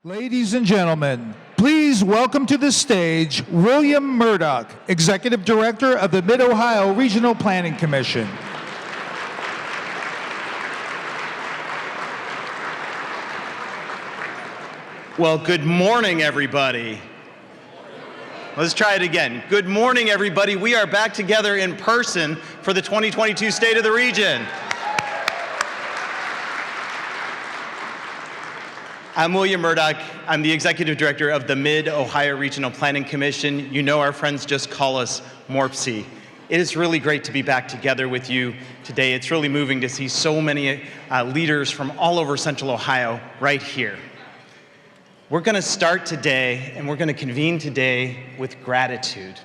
Ladies and gentlemen, please welcome to the stage William Murdoch, Executive Director of the Mid-Ohio Regional Planning Commission. Well, good morning, everybody. Let's try it again. Good morning, everybody. We are back together in person for the 2022 State of the Region. I'm William Murdoch. I'm the Executive Director of the Mid-Ohio Regional Planning Commission. You know our friends just call us MORPC. It is really great to be back together with you today. It's really moving to see so many leaders from all over Central Ohio right here. We're going to start today, and we're going to convene today with gratitude.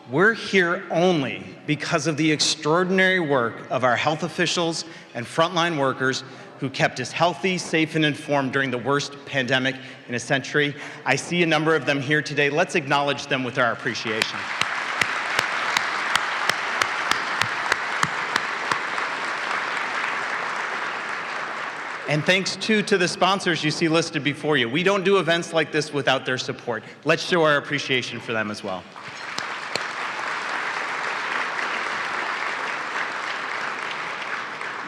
We're here only because of the extraordinary work of our health officials and frontline workers who kept us healthy, safe, and informed during the worst pandemic in a century. I see a number of them here today. Let's acknowledge them with our appreciation. And thanks too to the sponsors you see listed before you. We don't do events like this without their support. Let's show our appreciation for them as well.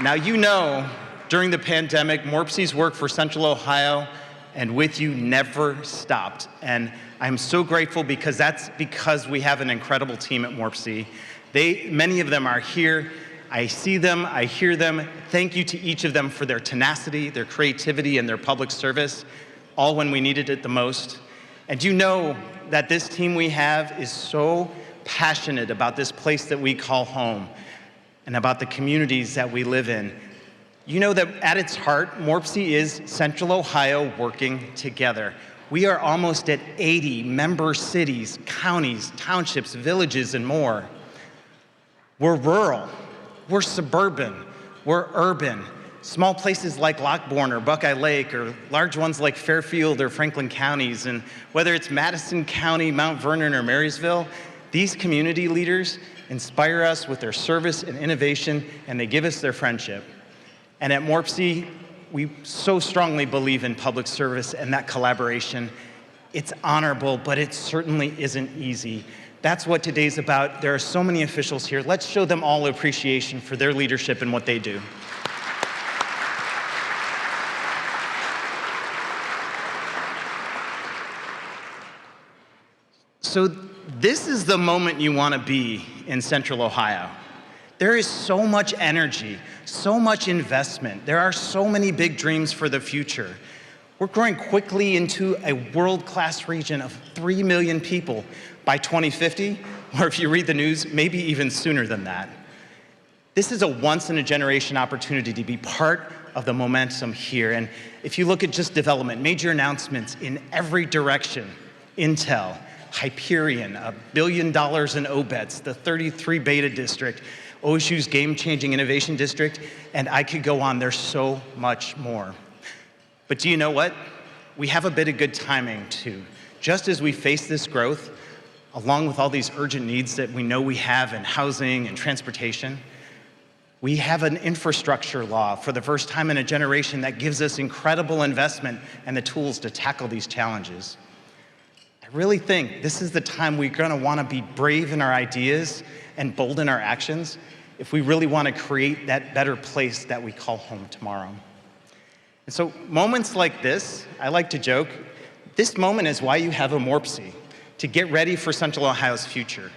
Now, you know, during the pandemic, MORPC's work for Central Ohio and with you never stopped. And I'm so grateful because that's because we have an incredible team at MORPC. Many of them are here. I see them, I hear them. Thank you to each of them for their tenacity, their creativity, and their public service, all when we needed it the most. And you know that this team we have is so passionate about this place that we call home and about the communities that we live in. You know that at its heart, MORPC is Central Ohio working together. We are almost at 80 member cities, counties, townships, villages, and more. We're rural, we're suburban, we're urban. Small places like Lockbourne or Buckeye Lake, or large ones like Fairfield or Franklin counties, and whether it's Madison County, Mount Vernon, or Marysville, these community leaders inspire us with their service and innovation, and they give us their friendship. And at MORPC, we so strongly believe in public service and that collaboration. It's honorable, but it certainly isn't easy. That's what today's about. There are so many officials here. Let's show them all appreciation for their leadership and what they do. So this is the moment you want to be in Central Ohio. There is so much energy, so much investment. There are so many big dreams for the future. We're growing quickly into a world-class region of 3 million people by 2050, or if you read the news, maybe even sooner than that. This is a once-in-a-generation opportunity to be part of the momentum here. And if you look at just development, major announcements in every direction: Intel, Hyperion, $1 billion in OBETs, the 33 Beta District, OSU's Game-Changing Innovation District, and I could go on. There's so much more. But do you know what? We have a bit of good timing, too. Just as we face this growth, along with all these urgent needs that we know we have in housing and transportation, we have an infrastructure law for the first time in a generation that gives us incredible investment and the tools to tackle these challenges. I really think this is the time we're going to want to be brave in our ideas and bold in our actions if we really want to create that better place that we call home tomorrow. And so moments like this, I like to joke, this moment is why you have a MORPC, to get ready for Central Ohio's future.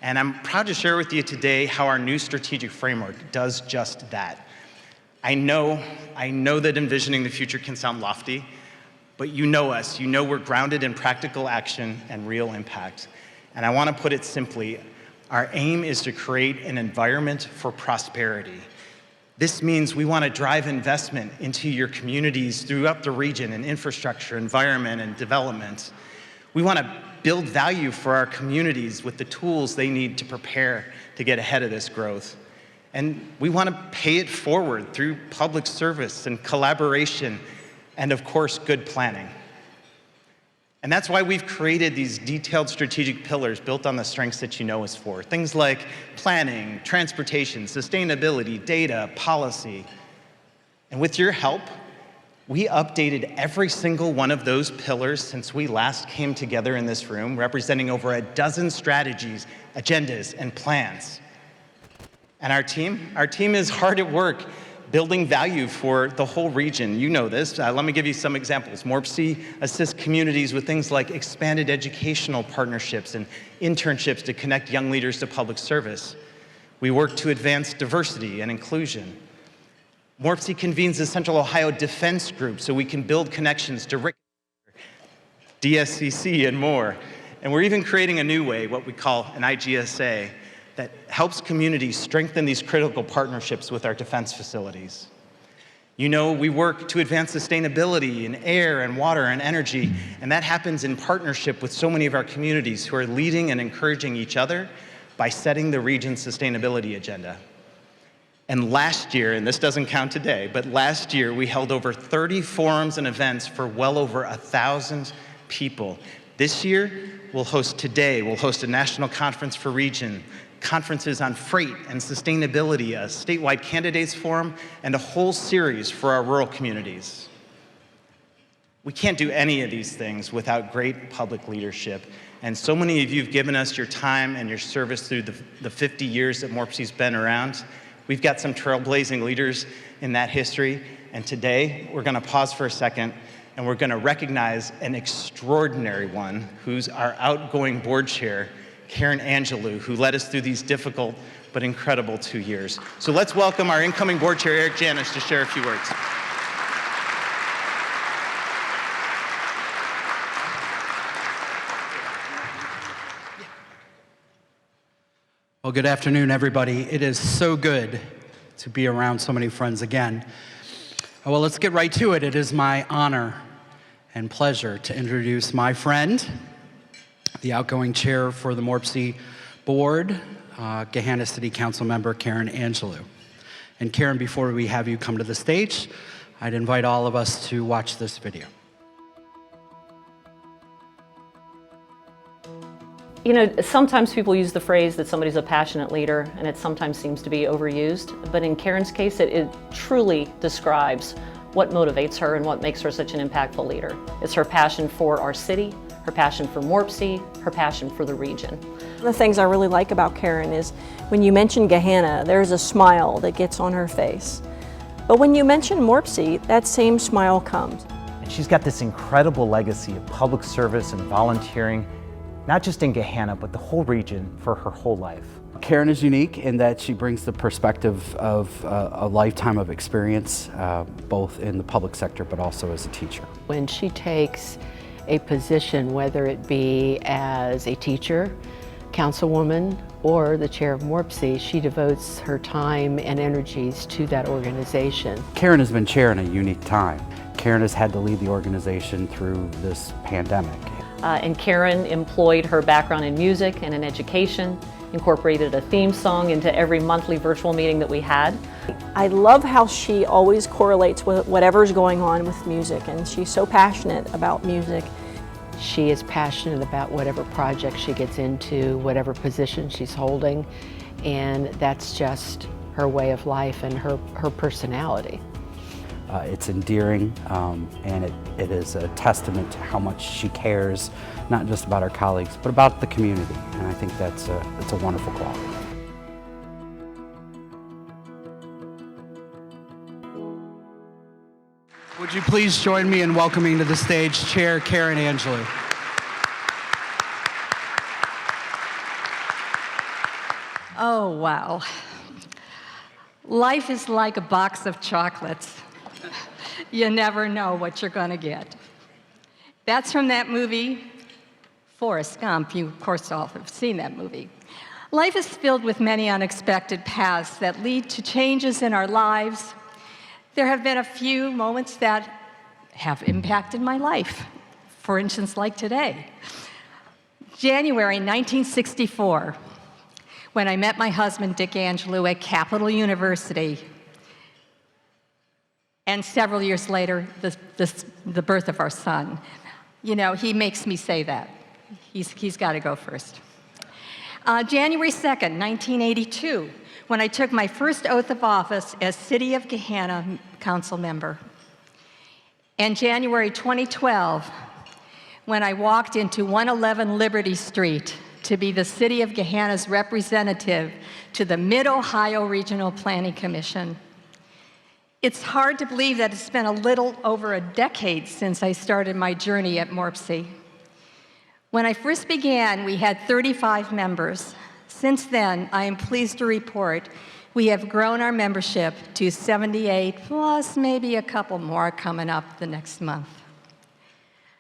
And I'm proud to share with you today how our new strategic framework does just that. I know that envisioning the future can sound lofty, but you know us, you know we're grounded in practical action and real impact. And I want to put it simply, our aim is to create an environment for prosperity. This means we want to drive investment into your communities throughout the region in infrastructure, environment, and development. We want to build value for our communities with the tools they need to prepare to get ahead of this growth. And we want to pay it forward through public service and collaboration and, of course, good planning. And that's why we've created these detailed strategic pillars built on the strengths that you know us for. Things like planning, transportation, sustainability, data, policy. And with your help, We updated every single one of those pillars since we last came together in this room, representing over a dozen strategies, agendas, and plans. And our team is hard at work building value for the whole region. You know this. Let me give you some examples. MORPC assists communities with things like expanded educational partnerships and internships to connect young leaders to public service. We work to advance diversity and inclusion. MORPC convenes the Central Ohio Defense Group so we can build connections to DSCC and more. And we're even creating a new way, what we call an IGSA, that helps communities strengthen these critical partnerships with our defense facilities. You know, we work to advance sustainability in air and water and energy, and that happens in partnership with so many of our communities who are leading and encouraging each other by setting the region's sustainability agenda. And last year, and this doesn't count today, but last year we held over 30 forums and events for well over 1,000 people. This year, we'll host a national conference for region, conferences on freight and sustainability, a statewide candidates forum, and a whole series for our rural communities. We can't do any of these things without great public leadership. And so many of you have given us your time and your service through the 50 years that MORPC's been around. We've got some trailblazing leaders in that history. And today, we're gonna pause for a second and we're gonna recognize an extraordinary one who's our outgoing board chair, Karen Angelou, who led us through these difficult but incredible 2 years. So let's welcome our incoming board chair, Eric Janis, to share a few words. Well, good afternoon, everybody. It is so good to be around so many friends again. Well, let's get right to it. It is my honor and pleasure to introduce my friend, the outgoing chair for the MORPC board, Gahanna City Council member Karen Angelou. And Karen, before we have you come to the stage, I'd invite all of us to watch this video. You know, sometimes people use the phrase that somebody's a passionate leader, and it sometimes seems to be overused. But in Karen's case, it truly describes what motivates her and what makes her such an impactful leader. It's her passion for our city, her passion for MORPC, her passion for the region. One of the things I really like about Karen is when you mention Gahanna, there's a smile that gets on her face. But when you mention MORPC, that same smile comes. And she's got this incredible legacy of public service and volunteering, not just in Gahanna, but the whole region for her whole life. Karen is unique in that she brings the perspective of a lifetime of experience, both in the public sector, but also as a teacher. When she takes a position, whether it be as a teacher, councilwoman, or the chair of MORPC, she devotes her time and energies to that organization. Karen has been chair in a unique time. Karen has had to lead the organization through this pandemic. And Karen employed her background in music and in education, incorporated a theme song into every monthly virtual meeting that we had. I love how she always correlates with whatever's going on with music, and she's so passionate about music. She is passionate about whatever project she gets into, whatever position she's holding, and that's just her way of life and her personality. It's endearing, and it is a testament to how much she cares, not just about our colleagues, but about the community. And I think that's a wonderful quality. Would you please join me in welcoming to the stage Chair Karen Angelou. Oh, wow. Life is like a box of chocolates. You never know what you're going to get. That's from that movie, Forrest Gump. You, of course, all have seen that movie. Life is filled with many unexpected paths that lead to changes in our lives. There have been a few moments that have impacted my life. For instance, like today. January 1964, when I met my husband, Dick Angelou, at Capital University. And several years later, the birth of our son. You know, he makes me say that. He's got to go first. January 2nd, 1982, when I took my first oath of office as City of Gahanna council member. And January 2012, when I walked into 111 Liberty Street to be the City of Gahanna's representative to the Mid-Ohio Regional Planning Commission. It's hard to believe that it's been a little over a decade since I started my journey at MORPC. When I first began, we had 35 members. Since then, I am pleased to report we have grown our membership to 78, plus maybe a couple more coming up the next month.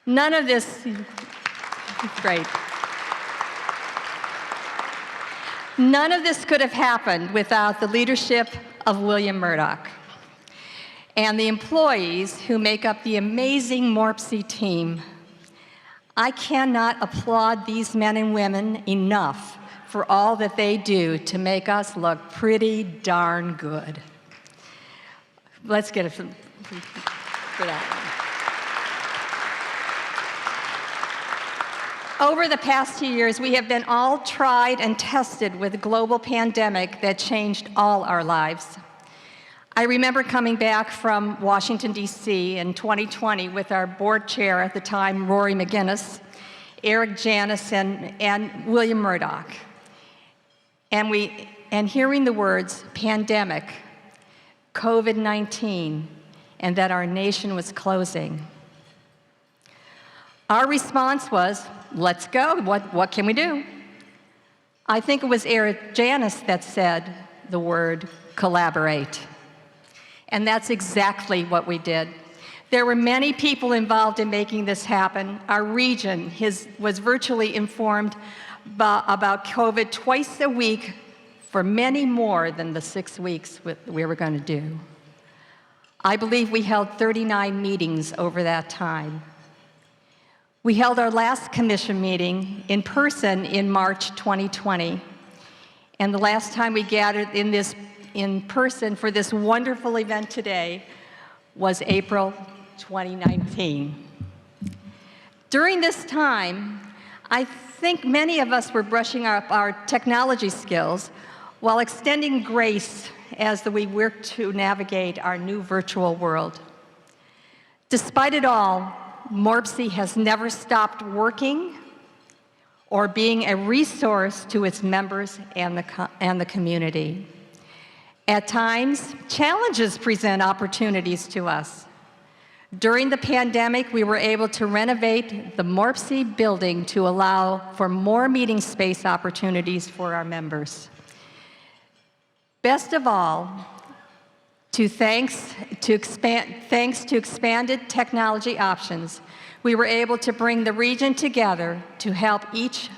None of this, great. None of this could have happened without the leadership of William Murdoch and the employees who make up the amazing MORPC team. I cannot applaud these men and women enough for all that they do to make us look pretty darn good. Let's get it for that one. Over the past 2 years, we have been all tried and tested with a global pandemic that changed all our lives. I remember coming back from Washington, D.C. in 2020 with our board chair at the time, Rory McGinnis, Eric Janis, and William Murdoch. And hearing the words pandemic, COVID-19, and that our nation was closing. Our response was, let's go, what can we do? I think it was Eric Janis that said the word collaborate. And that's exactly what we did. There were many people involved in making this happen. Our region was virtually informed about COVID twice a week for many more than the 6 weeks we were going to do. I believe we held 39 meetings over that time. We held our last commission meeting in person in March 2020. And the last time we gathered in person for this wonderful event today was April 2019. During this time, I think many of us were brushing up our technology skills while extending grace as we work to navigate our new virtual world. Despite it all, MORPC has never stopped working or being a resource to its members and the community. At times, challenges present opportunities to us. During the pandemic, we were able to renovate the MORPC building to allow for more meeting space opportunities for our members. Best of all, thanks to expanded technology options, we were able to bring the region together to help each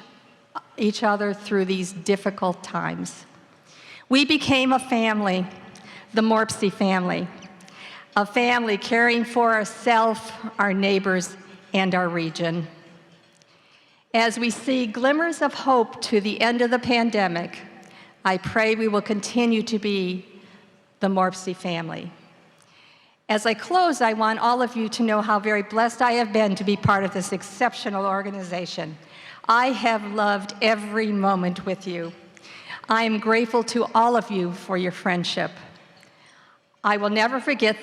other through these difficult times. We became a family, the MORPC family, a family caring for ourselves, our neighbors, and our region. As we see glimmers of hope to the end of the pandemic, I pray we will continue to be the MORPC family. As I close, I want all of you to know how very blessed I have been to be part of this exceptional organization. I have loved every moment with you. I am grateful to all of you for your friendship. I will never forget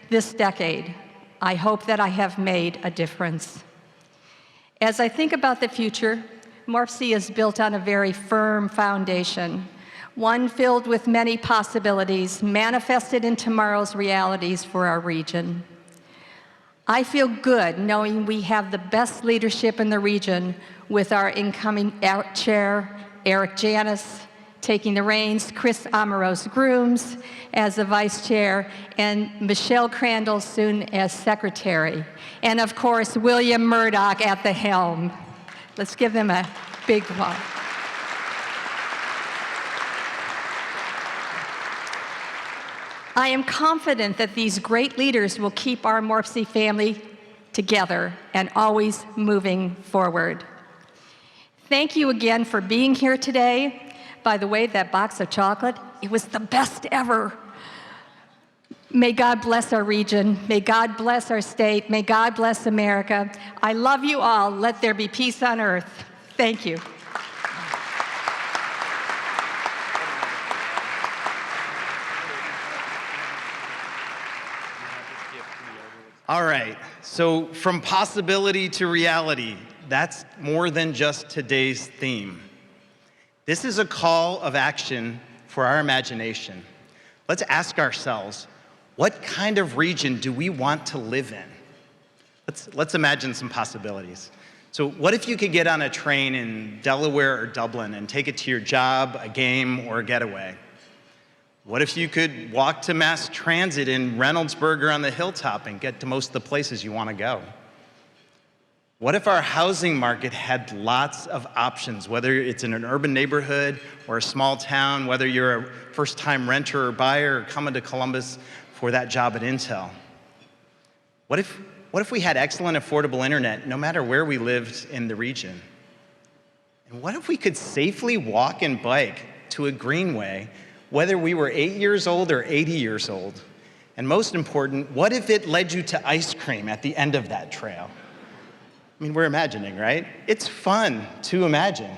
this decade. I hope that I have made a difference. As I think about the future, MORPC is built on a very firm foundation, one filled with many possibilities manifested in tomorrow's realities for our region. I feel good knowing we have the best leadership in the region with our incoming chair, Eric Janis, taking the reins, Chris Amoros-Grooms as the vice chair, and Michelle Crandall soon as secretary. And of course, William Murdoch at the helm. Let's give them a big applause. I am confident that these great leaders will keep our MORPC family together and always moving forward. Thank you again for being here today. By the way, that box of chocolate, it was the best ever. May God bless our region. May God bless our state. May God bless America. I love you all. Let there be peace on earth. Thank you. All right, so from possibility to reality, that's more than just today's theme. This is a call of action for our imagination. Let's ask ourselves, what kind of region do we want to live in? Let's imagine some possibilities. So what if you could get on a train in Delaware or Dublin and take it to your job, a game, or a getaway? What if you could walk to mass transit in Reynoldsburg or on the Hilltop and get to most of the places you want to go? What if our housing market had lots of options, whether it's in an urban neighborhood or a small town, whether you're a first-time renter or buyer or coming to Columbus for that job at Intel? What if we had excellent, affordable internet no matter where we lived in the region? And what if we could safely walk and bike to a greenway whether we were 8 years old or 80 years old? And most important, what if it led you to ice cream at the end of that trail? I mean, we're imagining, right? It's fun to imagine.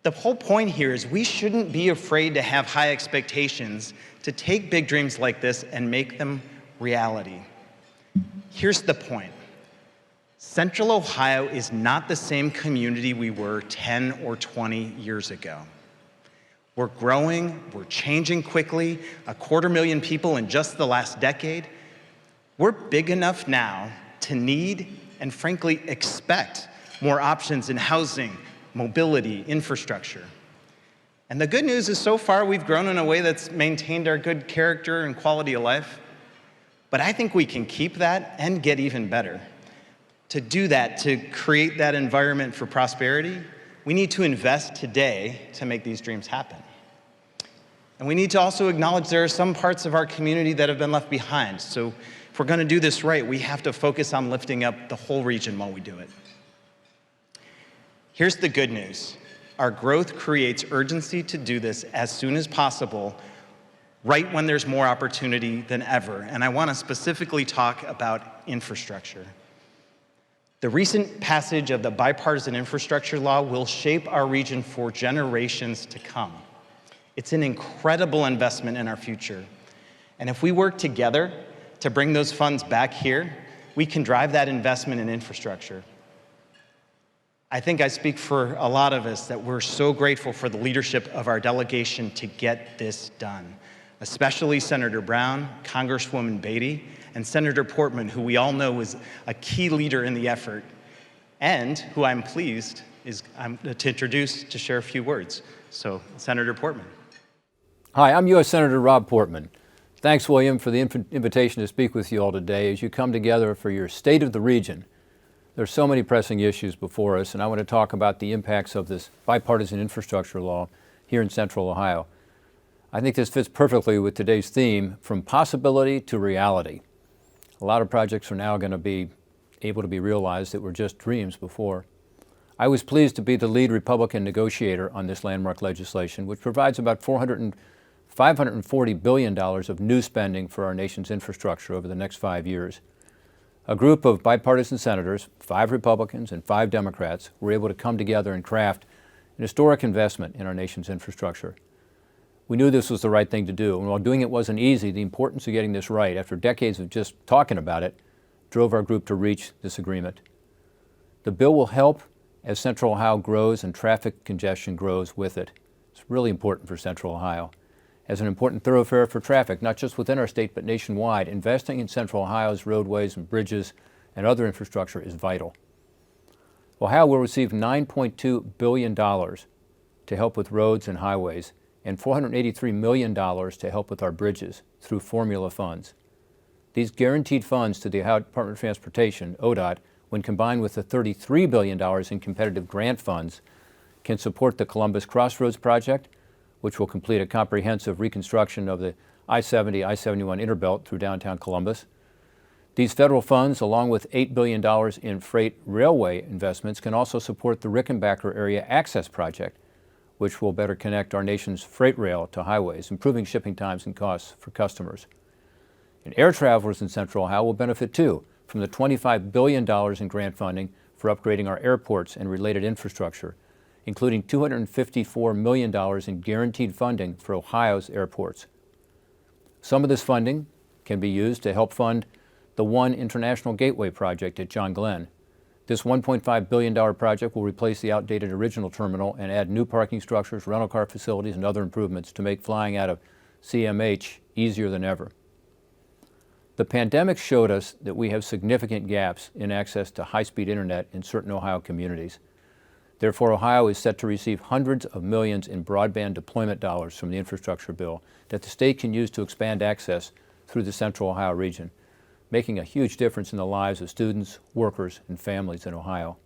The whole point here is we shouldn't be afraid to have high expectations, to take big dreams like this and make them reality. Here's the point. Central Ohio is not the same community we were 10 or 20 years ago. We're growing, we're changing quickly, 250,000 people in just the last decade. We're big enough now to need and frankly expect more options in housing, mobility, infrastructure. And the good news is so far we've grown in a way that's maintained our good character and quality of life. But I think we can keep that and get even better. To do that, to create that environment for prosperity, we need to invest today to make these dreams happen. And we need to also acknowledge there are some parts of our community that have been left behind. So if we're going to do this right, we have to focus on lifting up the whole region while we do it. Here's the good news. Our growth creates urgency to do this as soon as possible, right when there's more opportunity than ever. And I want to specifically talk about infrastructure. The recent passage of the bipartisan infrastructure law will shape our region for generations to come. It's an incredible investment in our future. And if we work together to bring those funds back here, we can drive that investment in infrastructure. I think I speak for a lot of us that we're so grateful for the leadership of our delegation to get this done, especially Senator Brown, Congresswoman Beatty, and Senator Portman, who we all know was a key leader in the effort, and who I'm pleased to introduce to share a few words. So, Senator Portman. Hi, I'm U.S. Senator Rob Portman. Thanks, William, for the invitation to speak with you all today as you come together for your State of the Region. There's so many pressing issues before us, and I want to talk about the impacts of this bipartisan infrastructure law here in Central Ohio. I think this fits perfectly with today's theme, from possibility to reality. A lot of projects are now going to be able to be realized that were just dreams before. I was pleased to be the lead Republican negotiator on this landmark legislation, which provides about $540 billion of new spending for our nation's infrastructure over the next 5 years. A group of bipartisan senators, 5 Republicans and 5 Democrats, were able to come together and craft an historic investment in our nation's infrastructure. We knew this was the right thing to do, and while doing it wasn't easy, the importance of getting this right, after decades of just talking about it, drove our group to reach this agreement. The bill will help as Central Ohio grows and traffic congestion grows with it. It's really important for Central Ohio. As an important thoroughfare for traffic, not just within our state, but nationwide, investing in Central Ohio's roadways and bridges and other infrastructure is vital. Ohio will receive $9.2 billion to help with roads and highways, and $483 million to help with our bridges through formula funds. These guaranteed funds to the Ohio Department of Transportation, ODOT, when combined with the $33 billion in competitive grant funds, can support the Columbus Crossroads project, which will complete a comprehensive reconstruction of the I-70, I-71 interbelt through downtown Columbus. These federal funds, along with $8 billion in freight railway investments, can also support the Rickenbacker Area Access Project, which will better connect our nation's freight rail to highways, improving shipping times and costs for customers. And air travelers in Central Ohio will benefit too from the $25 billion in grant funding for upgrading our airports and related infrastructure, including $254 million in guaranteed funding for Ohio's airports. Some of this funding can be used to help fund the One International Gateway project at John Glenn. This $1.5 billion project will replace the outdated original terminal and add new parking structures, rental car facilities, and other improvements to make flying out of CMH easier than ever. The pandemic showed us that we have significant gaps in access to high-speed internet in certain Ohio communities. Therefore, Ohio is set to receive hundreds of millions in broadband deployment dollars from the infrastructure bill that the state can use to expand access through the Central Ohio region, making a huge difference in the lives of students, workers, and families in Ohio.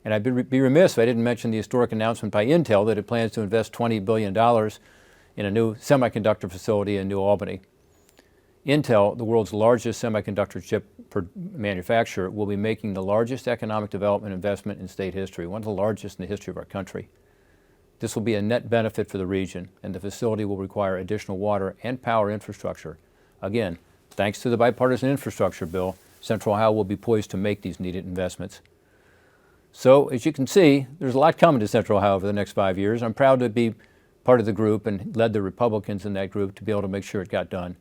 And I'd be remiss if I didn't mention the historic announcement by Intel that it plans to invest $20 billion in a new semiconductor facility in New Albany. Intel, the world's largest semiconductor chip manufacturer, will be making the largest economic development investment in state history, one of the largest in the history of our country. This will be a net benefit for the region, and the facility will require additional water and power infrastructure. Again, thanks to the bipartisan infrastructure bill, Central Ohio will be poised to make these needed investments. So, as you can see, there's a lot coming to Central Ohio over the next 5 years. I'm proud to be part of the group and led the Republicans in that group to be able to make sure it got done.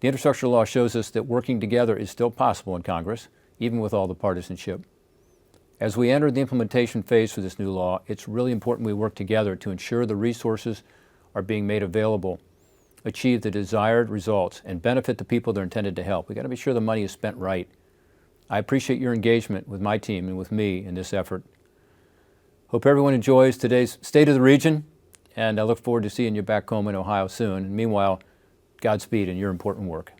The infrastructure law shows us that working together is still possible in Congress, even with all the partisanship. As we enter the implementation phase for this new law, it's really important we work together to ensure the resources are being made available, achieve the desired results, and benefit the people they're intended to help. We've got to be sure the money is spent right. I appreciate your engagement with my team and with me in this effort. Hope everyone enjoys today's State of the Region, and I look forward to seeing you back home in Ohio soon. And meanwhile, Godspeed in your important work.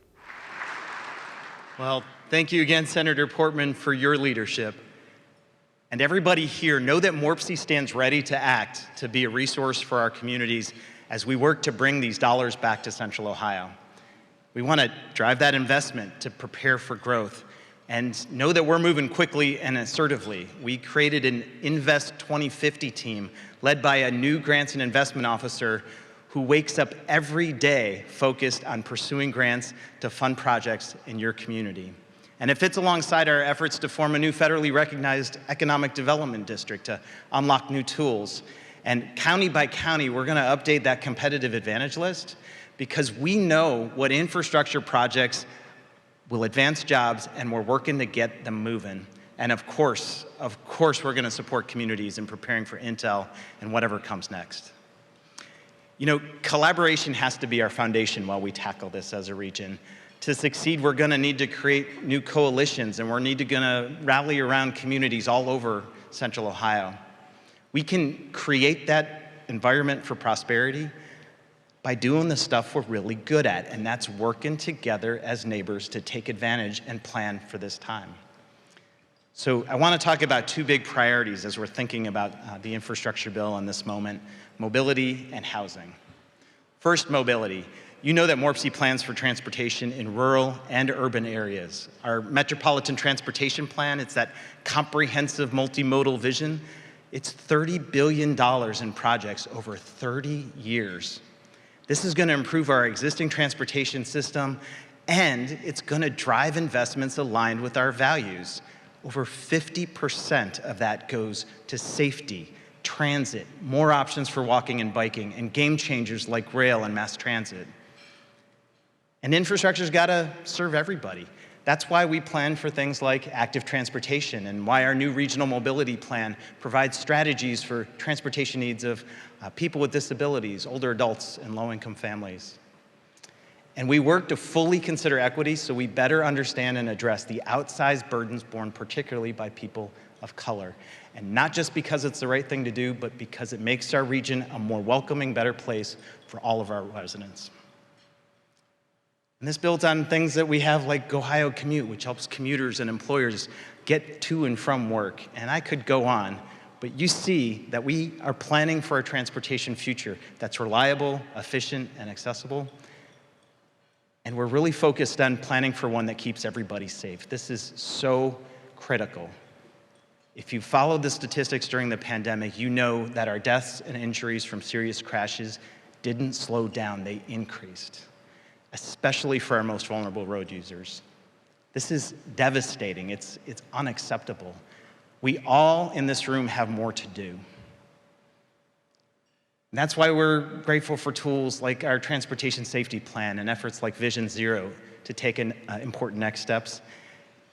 Well, thank you again, Senator Portman, for your leadership. And everybody here, know that MORPC stands ready to act to be a resource for our communities as we work to bring these dollars back to Central Ohio. We want to drive that investment to prepare for growth. And know that we're moving quickly and assertively. We created an Invest 2050 team led by a new grants and investment officer who wakes up every day focused on pursuing grants to fund projects in your community. And it fits alongside our efforts to form a new federally recognized economic development district to unlock new tools. And county by county, we're going to update that competitive advantage list because we know what infrastructure projects will advance jobs, and we're working to get them moving. And of course, we're going to support communities in preparing for Intel and whatever comes next. You know, collaboration has to be our foundation while we tackle this as a region. To succeed, we're going to need to create new coalitions, and we're going to rally around communities all over Central Ohio. We can create that environment for prosperity by doing the stuff we're really good at, and that's working together as neighbors to take advantage and plan for this time. So I want to talk about two big priorities as we're thinking about the infrastructure bill in this moment: mobility and housing. First, mobility. You know that MORPC plans for transportation in rural and urban areas. Our Metropolitan Transportation Plan, it's that comprehensive multimodal vision. It's $30 billion in projects over 30 years. This is going to improve our existing transportation system, and it's going to drive investments aligned with our values. Over 50% of that goes to safety, transit, more options for walking and biking, and game changers like rail and mass transit. And infrastructure's got to serve everybody. That's why we plan for things like active transportation and why our new regional mobility plan provides strategies for transportation needs of people with disabilities, older adults, and low-income families. And we work to fully consider equity so we better understand and address the outsized burdens borne particularly by people of color. And not just because it's the right thing to do, but because it makes our region a more welcoming, better place for all of our residents. And this builds on things that we have like Ohio Commute, which helps commuters and employers get to and from work. And I could go on, but you see that we are planning for a transportation future that's reliable, efficient, and accessible. And we're really focused on planning for one that keeps everybody safe. This is so critical. If you followed the statistics during the pandemic, you know that our deaths and injuries from serious crashes didn't slow down, they increased, especially for our most vulnerable road users. This is devastating, it's unacceptable. We all in this room have more to do. And that's why we're grateful for tools like our Transportation Safety Plan and efforts like Vision Zero to take important next steps.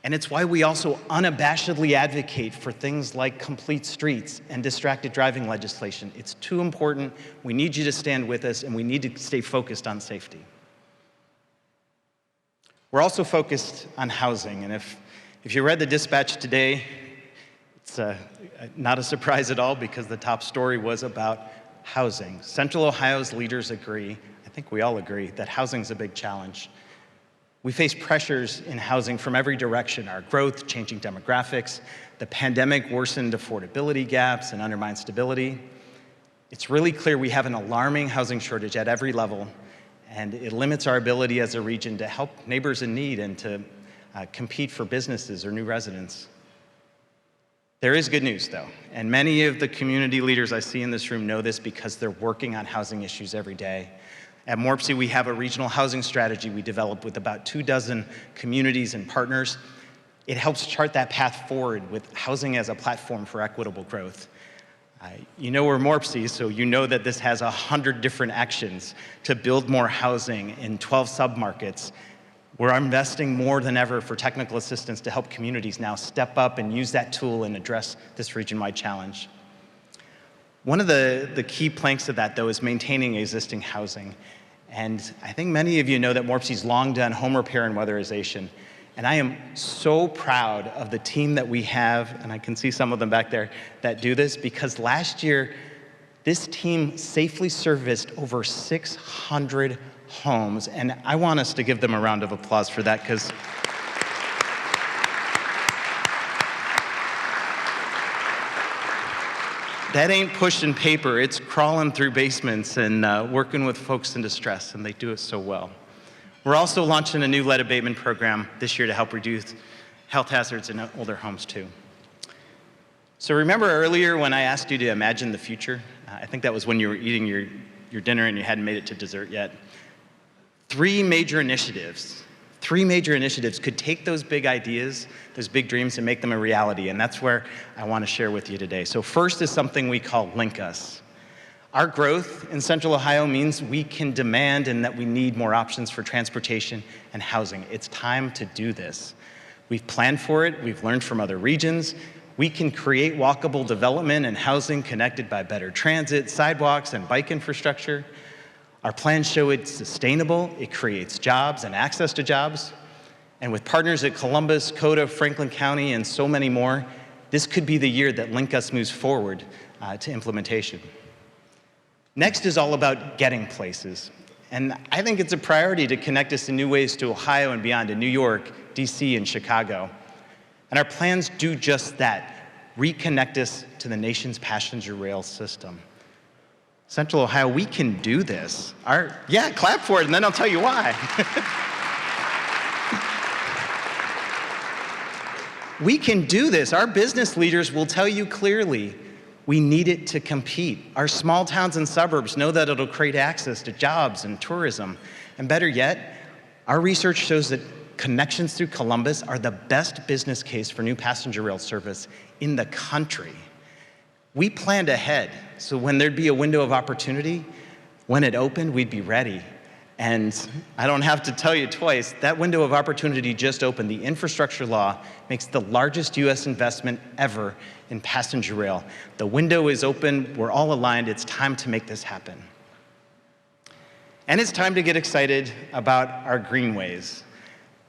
And it's why we also unabashedly advocate for things like complete streets and distracted driving legislation. It's too important. We need you to stand with us, and we need to stay focused on safety. We're also focused on housing, and if you read the dispatch today, it's not a surprise at all because the top story was about housing. Central Ohio's leaders agree, I think we all agree, that housing's a big challenge. We face pressures in housing from every direction: our growth, changing demographics, the pandemic worsened affordability gaps and undermined stability. It's really clear we have an alarming housing shortage at every level, and it limits our ability as a region to help neighbors in need and to compete for businesses or new residents. There is good news, though, and many of the community leaders I see in this room know this because they're working on housing issues every day. At MORPC, we have a regional housing strategy we developed with about 24 communities and partners. It helps chart that path forward with housing as a platform for equitable growth. You know we're MORPC, so you know that this has 100 different actions to build more housing in 12 submarkets. We're investing more than ever for technical assistance to help communities now step up and use that tool and address this region-wide challenge. One of the key planks of that, though, is maintaining existing housing. And I think many of you know that MORPC's long done home repair and weatherization. And I am so proud of the team that we have, and I can see some of them back there that do this, because last year, this team safely serviced over 600 homes. And I want us to give them a round of applause for that, because that ain't pushing paper. It's crawling through basements and working with folks in distress, and they do it so well. We're also launching a new lead abatement program this year to help reduce health hazards in older homes, too. So remember earlier when I asked you to imagine the future? I think that was when you were eating your dinner and you hadn't made it to dessert yet. Three major initiatives could take those big ideas, those big dreams, and make them a reality, and that's where I want to share with you today. So first is something we call Link Us. Our growth in Central Ohio means we can demand and that we need more options for transportation and housing. It's time to do this. We've planned for it, we've learned from other regions. We can create walkable development and housing connected by better transit, sidewalks, and bike infrastructure. Our plans show it's sustainable, it creates jobs and access to jobs. And with partners at Columbus, Coda, Franklin County, and so many more, this could be the year that Link Us moves forward to implementation. Next is all about getting places. And I think it's a priority to connect us in new ways to Ohio and beyond, to New York, DC, and Chicago. And our plans do just that, reconnect us to the nation's passenger rail system. Central Ohio, we can do this. Yeah, clap for it, and then I'll tell you why. We can do this. Our business leaders will tell you clearly we need it to compete. Our small towns and suburbs know that it'll create access to jobs and tourism. And better yet, our research shows that connections through Columbus are the best business case for new passenger rail service in the country. We planned ahead, so when there'd be a window of opportunity, when it opened, we'd be ready. And I don't have to tell you twice, that window of opportunity just opened. The infrastructure law makes the largest US investment ever in passenger rail. The window is open, we're all aligned, it's time to make this happen. And it's time to get excited about our Greenways.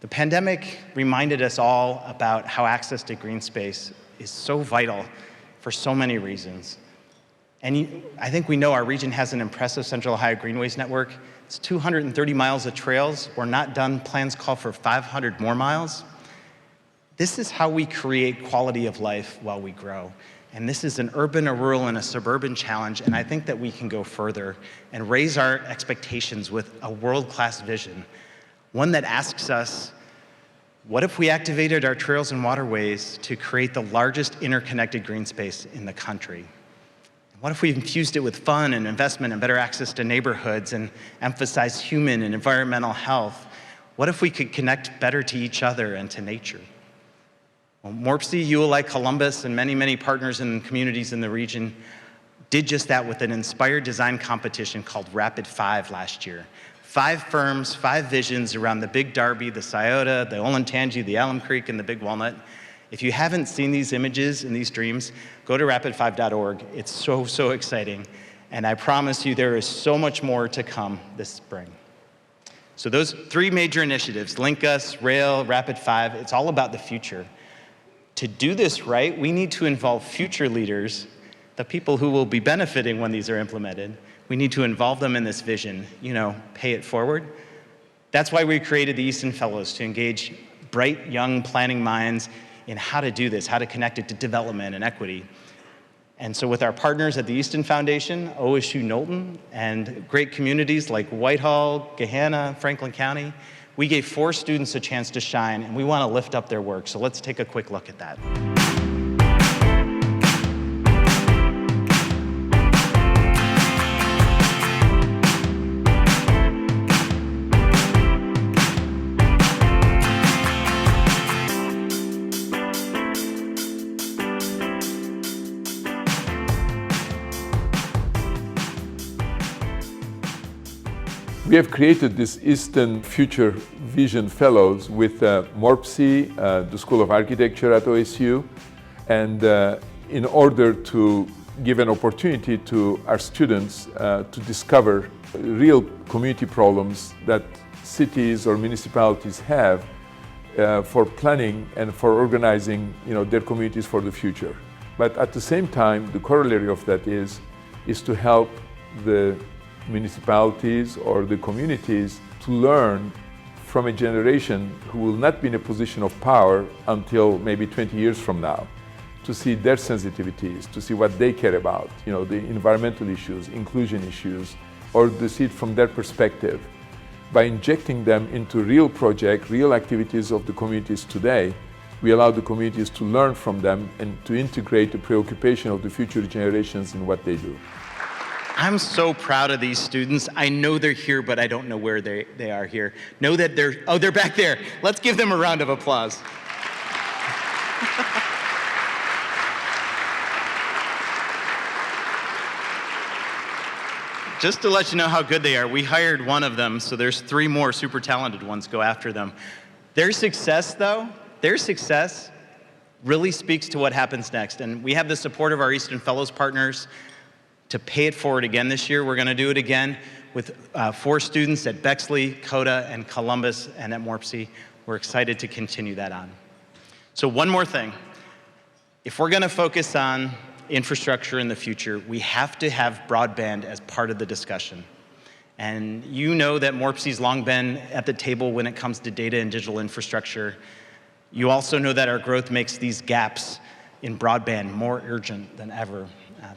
The pandemic reminded us all about how access to green space is so vital for so many reasons. And I think we know our region has an impressive Central Ohio Greenways network. It's 230 miles of trails. We're not done. Plans call for 500 more miles. This is how we create quality of life while we grow. And this is an urban, a rural, and a suburban challenge, and I think that we can go further and raise our expectations with a world-class vision. One that asks us, what if we activated our trails and waterways to create the largest interconnected green space in the country? What if we infused it with fun and investment and better access to neighborhoods and emphasize human and environmental health? What if we could connect better to each other and to nature? Well, MORPC, ULI, Columbus, and many, many partners and communities in the region did just that with an inspired design competition called Rapid 5 last year. 5 firms, 5 visions around the Big Darby, the Scioto, the Olentangy, the Alum Creek, and the Big Walnut. If you haven't seen these images and these dreams, go to rapid5.org. It's so, so exciting. And I promise you there is so much more to come this spring. So those 3 major initiatives, Link Us, Rail, Rapid 5, it's all about the future. To do this right, we need to involve future leaders, the people who will be benefiting when these are implemented. We need to involve them in this vision, pay it forward. That's why we created the Easton Fellows, to engage bright, young planning minds in how to do this, how to connect it to development and equity. And so with our partners at the Easton Foundation, OSU Knowlton, and great communities like Whitehall, Gahanna, Franklin County, we gave 4 students a chance to shine, and we want to lift up their work. So let's take a quick look at that. We have created this Easton Future Vision Fellows with MORPC, the School of Architecture at OSU, and in order to give an opportunity to our students to discover real community problems that cities or municipalities have for planning and for organizing their communities for the future. But at the same time, the corollary of that is to help the municipalities or the communities to learn from a generation who will not be in a position of power until maybe 20 years from now, to see their sensitivities, to see what they care about, the environmental issues, inclusion issues, or to see it from their perspective. By injecting them into real projects, real activities of the communities today, we allow the communities to learn from them and to integrate the preoccupation of the future generations in what they do. I'm so proud of these students. I know they're here, but I don't know where they are here. Know that they're back there. Let's give them a round of applause. Just to let you know how good they are, we hired one of them, so there's 3 more super talented ones. Go after them. Their success, though, really speaks to what happens next. And we have the support of our Easton Fellows partners to pay it forward again this year. We're going to do it again with 4 students at Bexley, Coda, and Columbus, and at MORPC. We're excited to continue that on. So one more thing. If we're going to focus on infrastructure in the future, we have to have broadband as part of the discussion. And you know that MORPC's long been at the table when it comes to data and digital infrastructure. You also know that our growth makes these gaps in broadband more urgent than ever.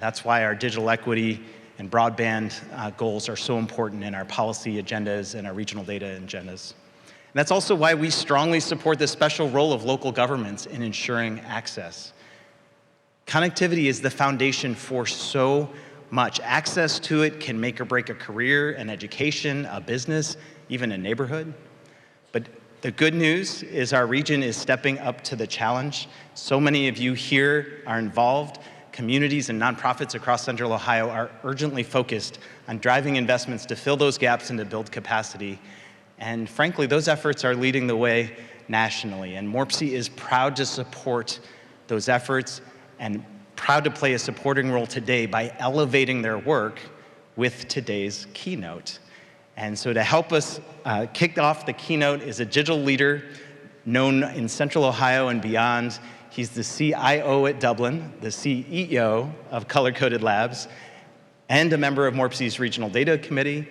That's why our digital equity and broadband goals are so important in our policy agendas and our regional data agendas. And that's also why we strongly support the special role of local governments in ensuring access. Connectivity is the foundation for so much. Access to it can make or break a career, an education, a business, even a neighborhood. But the good news is our region is stepping up to the challenge. So many of you here are involved. Communities and nonprofits across Central Ohio are urgently focused on driving investments to fill those gaps and to build capacity. And frankly, those efforts are leading the way nationally. And MORPC is proud to support those efforts and proud to play a supporting role today by elevating their work with today's keynote. And so to help us kick off the keynote is a digital leader known in Central Ohio and beyond. He's the CIO at Dublin, the CEO of Color Coded Labs, and a member of MORPC's Regional Data Committee,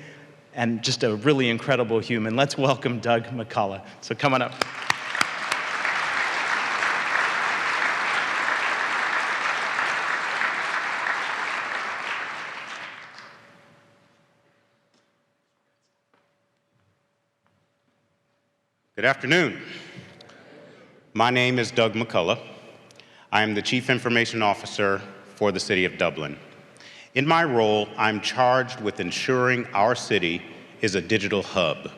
and just a really incredible human. Let's welcome Doug Mccullough. So come on up. Good afternoon. My name is Doug Mccullough. I am the Chief Information Officer for the City of Dublin. In my role, I'm charged with ensuring our city is a digital hub,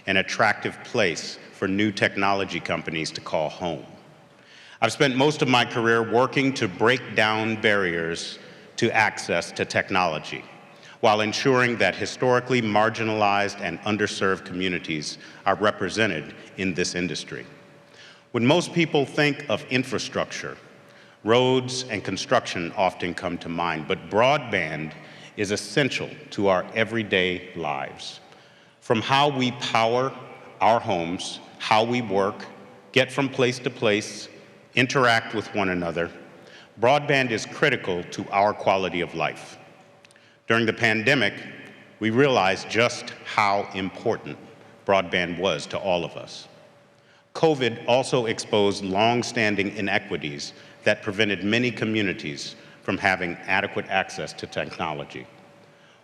an attractive place for new technology companies to call home. I've spent most of my career working to break down barriers to access to technology, while ensuring that historically marginalized and underserved communities are represented in this industry. When most people think of infrastructure, roads and construction often come to mind, but broadband is essential to our everyday lives. From how we power our homes, how we work, get from place to place, interact with one another, broadband is critical to our quality of life. During the pandemic, we realized just how important broadband was to all of us. COVID also exposed long-standing inequities that prevented many communities from having adequate access to technology.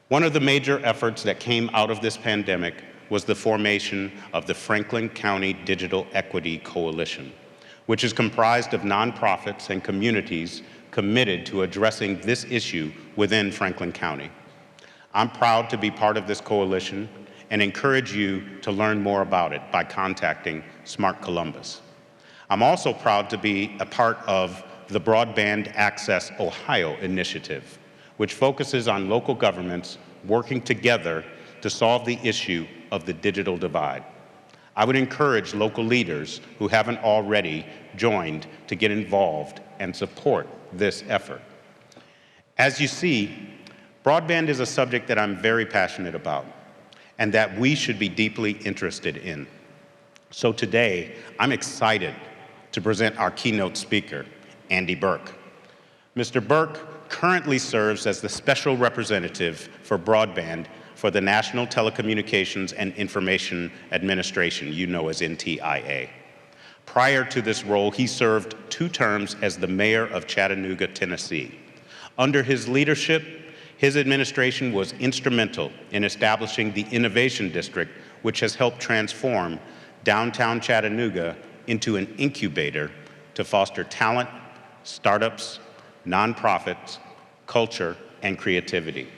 One of the major efforts that came out of this pandemic was the formation of the Franklin County Digital Equity Coalition, which is comprised of nonprofits and communities committed to addressing this issue within Franklin County. I'm proud to be part of this coalition and encourage you to learn more about it by contacting Smart Columbus. I'm also proud to be a part of the Broadband Access Ohio initiative, which focuses on local governments working together to solve the issue of the digital divide. I would encourage local leaders who haven't already joined to get involved and support this effort. As you see, broadband is a subject that I'm very passionate about and that we should be deeply interested in. So today, I'm excited to present our keynote speaker, Andy Berke. Mr. Burke currently serves as the Special Representative for Broadband for the National Telecommunications and Information Administration, you know as NTIA. Prior to this role, he served 2 terms as the mayor of Chattanooga, Tennessee. Under his leadership, his administration was instrumental in establishing the Innovation District, which has helped transform downtown Chattanooga into an incubator to foster talent, startups, nonprofits, culture, and creativity,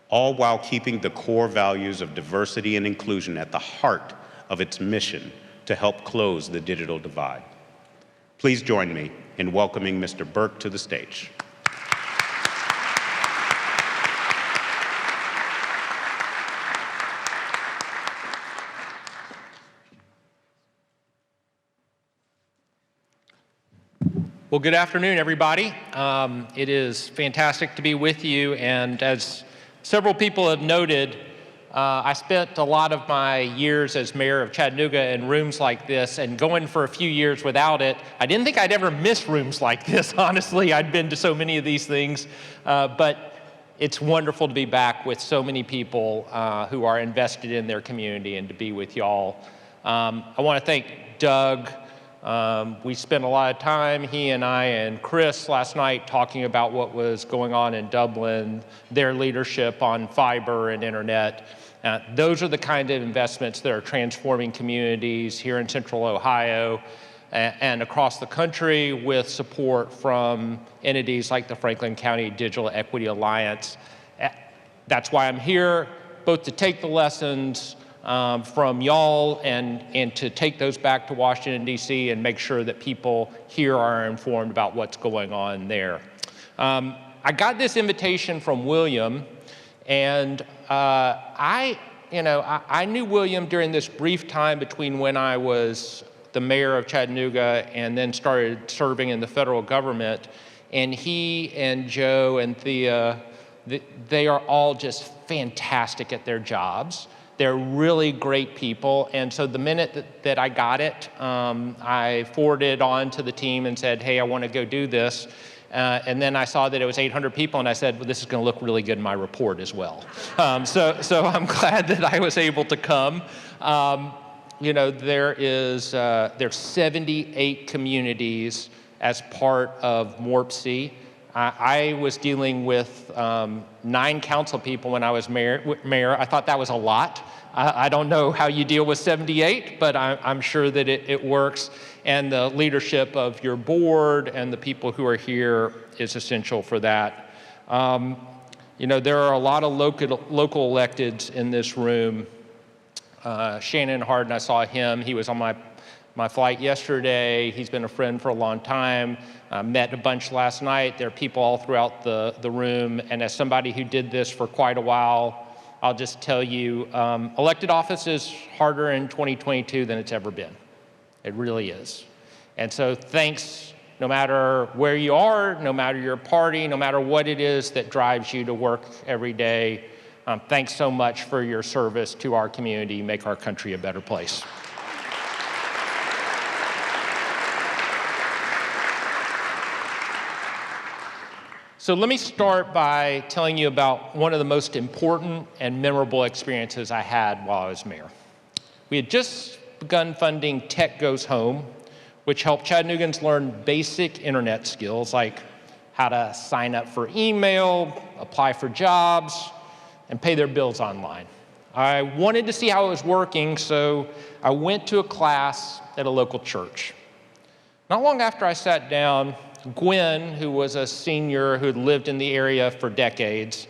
all while keeping the core values of diversity and inclusion at the heart of its mission to help close the digital divide. Please join me in welcoming Mr. Burke to the stage. Well, good afternoon, everybody. It is fantastic to be with you, and as several people have noted, I spent a lot of my years as mayor of Chattanooga in rooms like this, and going for a few years without it, I didn't think I'd ever miss rooms like this, honestly. I'd been to so many of these things, but it's wonderful to be back with so many people who are invested in their community and to be with y'all. I want to thank Doug. We spent a lot of time, he and I and Chris last night, talking about what was going on in Dublin, their leadership on fiber and internet. Those are the kind of investments that are transforming communities here in Central Ohio and across the country with support from entities like the Franklin County Digital Equity Alliance. That's why I'm here, both to take the lessons from y'all and to take those back to Washington, D.C. and make sure that people here are informed about what's going on there. I got this invitation from William, and I knew William during this brief time between when I was the mayor of Chattanooga and then started serving in the federal government, and he and Joe and Thea, they are all just fantastic at their jobs. They're really great people, and so the minute that I got it, I forwarded it on to the team and said, hey, I want to go do this. And then I saw that it was 800 people, and I said, well, this is going to look really good in my report as well. So I'm glad that I was able to come. There's 78 communities as part of MORPC. I was dealing with 9 council people when I was mayor. I thought that was a lot. I don't know how you deal with 78, but I'm sure that it works. And the leadership of your board and the people who are here is essential for that. There are a lot of local electeds in this room. Shannon Harden, I saw him. He was on my flight yesterday. He's been a friend for a long time. Met a bunch last night. There are people all throughout the room. And as somebody who did this for quite a while, I'll just tell you, elected office is harder in 2022 than it's ever been. It really is. And so thanks, no matter where you are, no matter your party, no matter what it is that drives you to work every day, thanks so much for your service to our community, make our country a better place. So let me start by telling you about one of the most important and memorable experiences I had while I was mayor. We had just begun funding Tech Goes Home, which helped Chattanoogans learn basic internet skills like how to sign up for email, apply for jobs, and pay their bills online. I wanted to see how it was working, so I went to a class at a local church. Not long after I sat down, Gwen, who was a senior who had lived in the area for decades,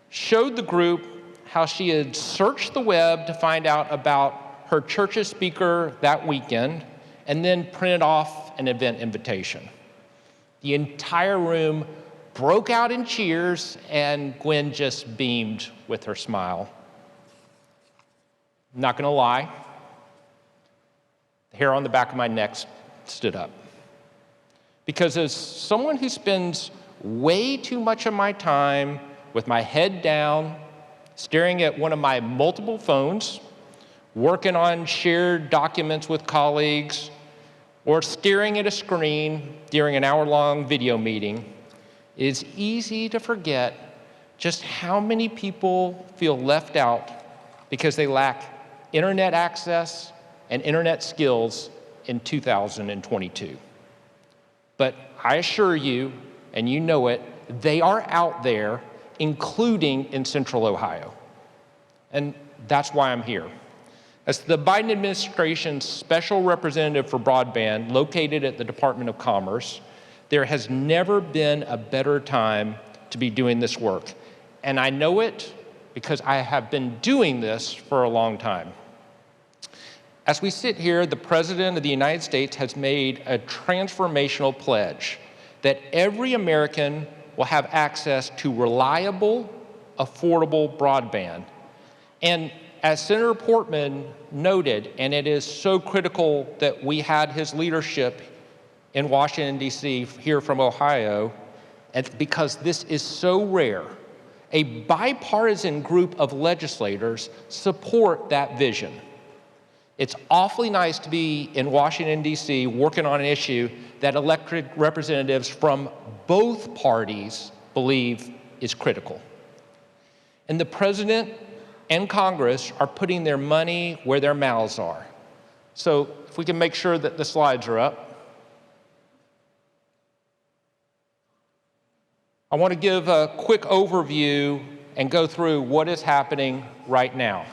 showed the group how she had searched the web to find out about her church's speaker that weekend and then printed off an event invitation. The entire room broke out in cheers and Gwen just beamed with her smile. I'm not gonna lie, the hair on the back of my neck stood up. Because as someone who spends way too much of my time with my head down, staring at one of my multiple phones, working on shared documents with colleagues, or staring at a screen during an hour-long video meeting, it is easy to forget just how many people feel left out because they lack internet access and internet skills in 2022. But I assure you, and you know it, they are out there, including in Central Ohio. And that's why I'm here. As the Biden administration's special representative for broadband located at the Department of Commerce, there has never been a better time to be doing this work. And I know it because I have been doing this for a long time. As we sit here, the President of the United States has made a transformational pledge that every American will have access to reliable, affordable broadband. And as Senator Portman noted, and it is so critical that we had his leadership in Washington, D.C., here from Ohio, and because this is so rare, a bipartisan group of legislators support that vision. It's awfully nice to be in Washington, D.C., working on an issue that elected representatives from both parties believe is critical. And the President and Congress are putting their money where their mouths are. So if we can make sure that the slides are up. I want to give a quick overview and go through what is happening right now.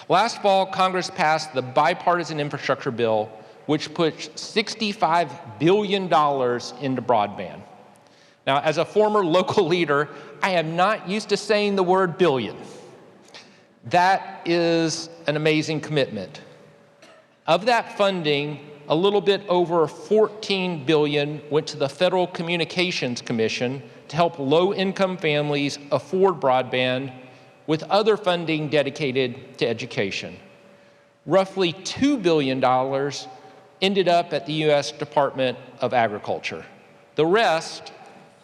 Last fall, Congress passed the bipartisan infrastructure bill, which puts $65 billion into broadband. Now, as a former local leader, I am not used to saying the word billion. That is an amazing commitment. Of that funding, a little bit over $14 billion went to the Federal Communications Commission to help low-income families afford broadband, with other funding dedicated to education. Roughly $2 billion ended up at the U.S. Department of Agriculture. The rest,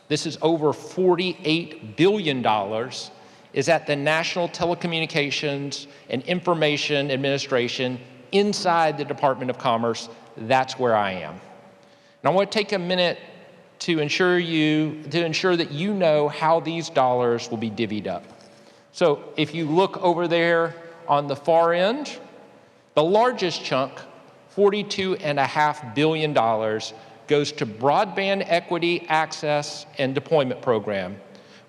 this is over $48 billion, is at the National Telecommunications and Information Administration inside the Department of Commerce. That's where I am. And I want to take a minute to ensure that you know how these dollars will be divvied up. So if you look over there on the far end, the largest chunk, $42.5 billion, goes to Broadband Equity Access and Deployment Program,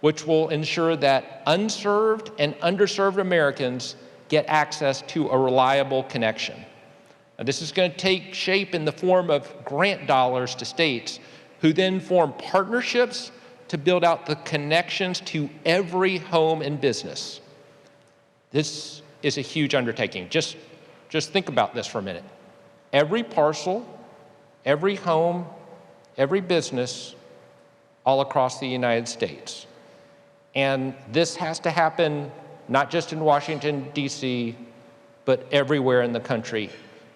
which will ensure that unserved and underserved Americans get access to a reliable connection. Now, this is going to take shape in the form of grant dollars to states who then form partnerships to build out the connections to every home and business. This is a huge undertaking. Just think about this for a minute. every parcel, every home, every business all across the United States. And this has to happen not just in Washington, D.C., but everywhere in the country.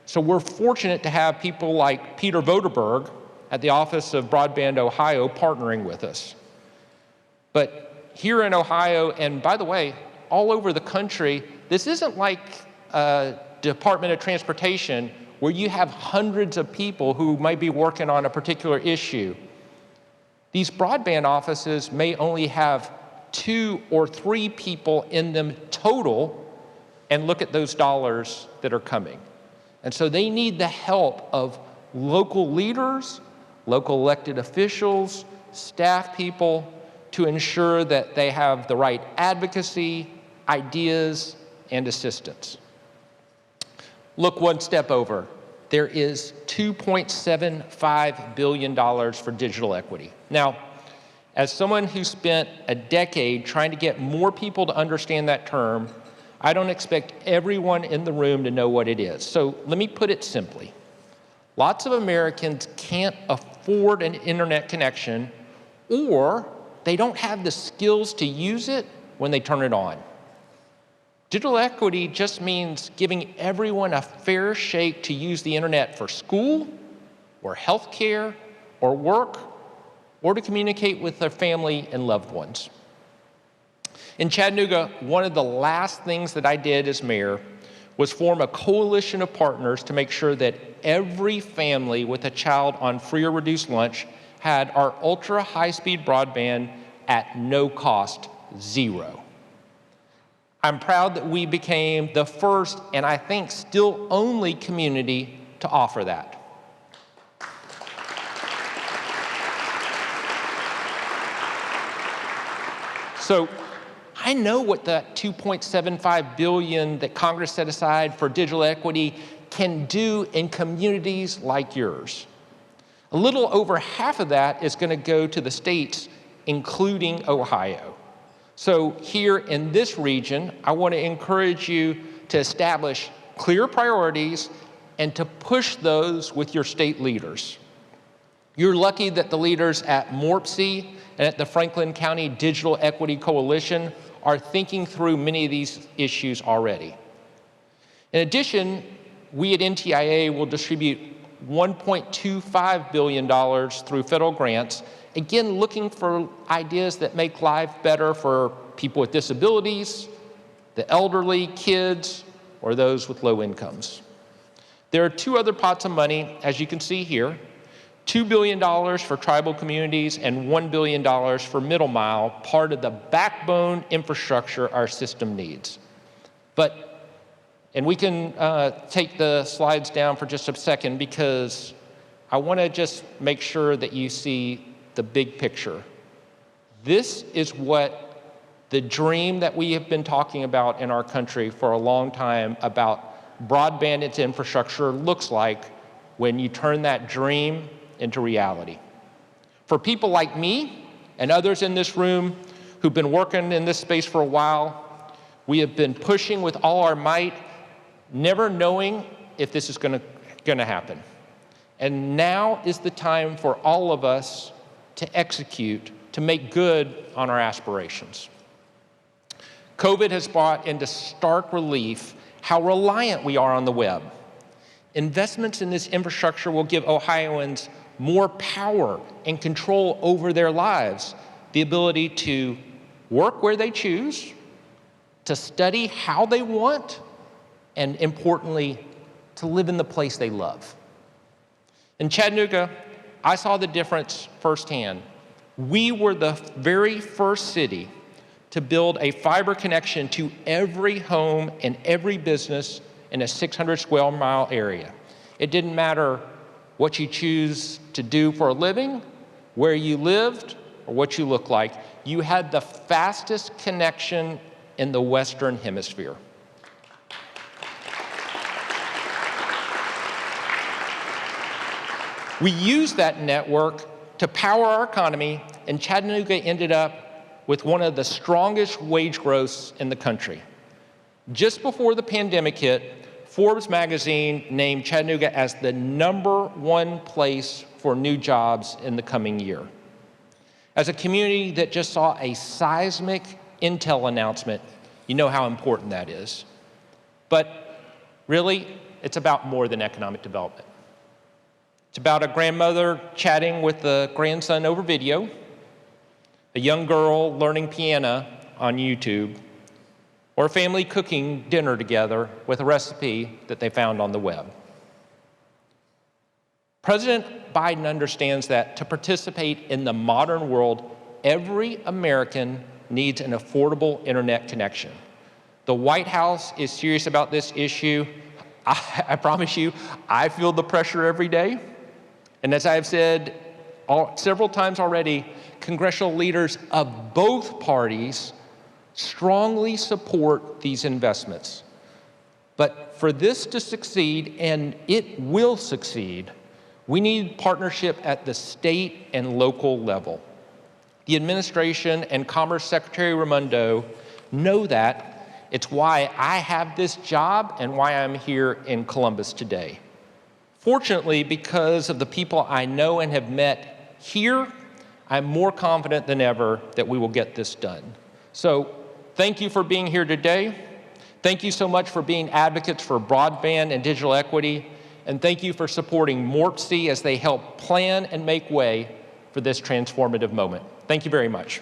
So we're fortunate to have people like Peter Voderberg at the Office of Broadband Ohio partnering with us. But here in Ohio, and by the way, all over the country, this isn't like a Department of Transportation where you have hundreds of people who might be working on a particular issue. These broadband offices may only have 2 or 3 people in them total, and look at those dollars that are coming. And so they need the help of local leaders, local elected officials, staff people, to ensure that they have the right advocacy, ideas, and assistance. Look one step over. There is $2.75 billion for digital equity. Now, as someone who spent a decade trying to get more people to understand that term, I don't expect everyone in the room to know what it is. So let me put it simply. Lots of Americans can't afford an internet connection, or they don't have the skills to use it when they turn it on. Digital equity just means giving everyone a fair shake to use the internet for school, or healthcare, or work, or to communicate with their family and loved ones. In Chattanooga, one of the last things that I did as mayor was form a coalition of partners to make sure that every family with a child on free or reduced lunch had our ultra high-speed broadband at no cost, $0. I'm proud that we became the first, and I think still only, community to offer that. So I know what that $2.75 billion that Congress set aside for digital equity can do in communities like yours. A little over half of that is going to go to the states, including Ohio. So here in this region, I want to encourage you to establish clear priorities and to push those with your state leaders. You're lucky that the leaders at MORPC and at the Franklin County Digital Equity Coalition are thinking through many of these issues already. In addition, we at NTIA will distribute $1.25 billion through federal grants, again, looking for ideas that make life better for people with disabilities, the elderly, kids, or those with low incomes. There are 2 other pots of money, as you can see here, $2 billion for tribal communities and $1 billion for middle mile, part of the backbone infrastructure our system needs. And we can take the slides down for just a second, because I want to just make sure that you see the big picture. This is what the dream that we have been talking about in our country for a long time about broadband into infrastructure looks like when you turn that dream into reality. For people like me and others in this room who've been working in this space for a while, we have been pushing with all our might, never knowing if this is going to happen. And now is the time for all of us to execute, to make good on our aspirations. COVID has brought into stark relief how reliant we are on the web. Investments in this infrastructure will give Ohioans more power and control over their lives, the ability to work where they choose, to study how they want, and importantly, to live in the place they love. In Chattanooga, I saw the difference firsthand. We were the very first city to build a fiber connection to every home and every business in a 600 square mile area. It didn't matter what you choose to do for a living, where you lived, or what you look like. You had the fastest connection in the Western Hemisphere. We used that network to power our economy, and Chattanooga ended up with one of the strongest wage growths in the country. Just before the pandemic hit, Forbes magazine named Chattanooga as the #1 place for new jobs in the coming year. As a community that just saw a seismic Intel announcement, you know how important that is. But really, it's about more than economic development. It's about a grandmother chatting with a grandson over video, a young girl learning piano on YouTube, or a family cooking dinner together with a recipe that they found on the web. President Biden understands that to participate in the modern world, every American needs an affordable internet connection. The White House is serious about this issue. I promise you, I feel the pressure every day. And as I have said several times already, congressional leaders of both parties strongly support these investments. But for this to succeed, and it will succeed, we need partnership at the state and local level. The administration and Commerce Secretary Raimondo know that. It's why I have this job and why I'm here in Columbus today. Fortunately, because of the people I know and have met here, I'm more confident than ever that we will get this done. So thank you for being here today. Thank you so much for being advocates for broadband and digital equity. And thank you for supporting MORPC as they help plan and make way for this transformative moment. Thank you very much.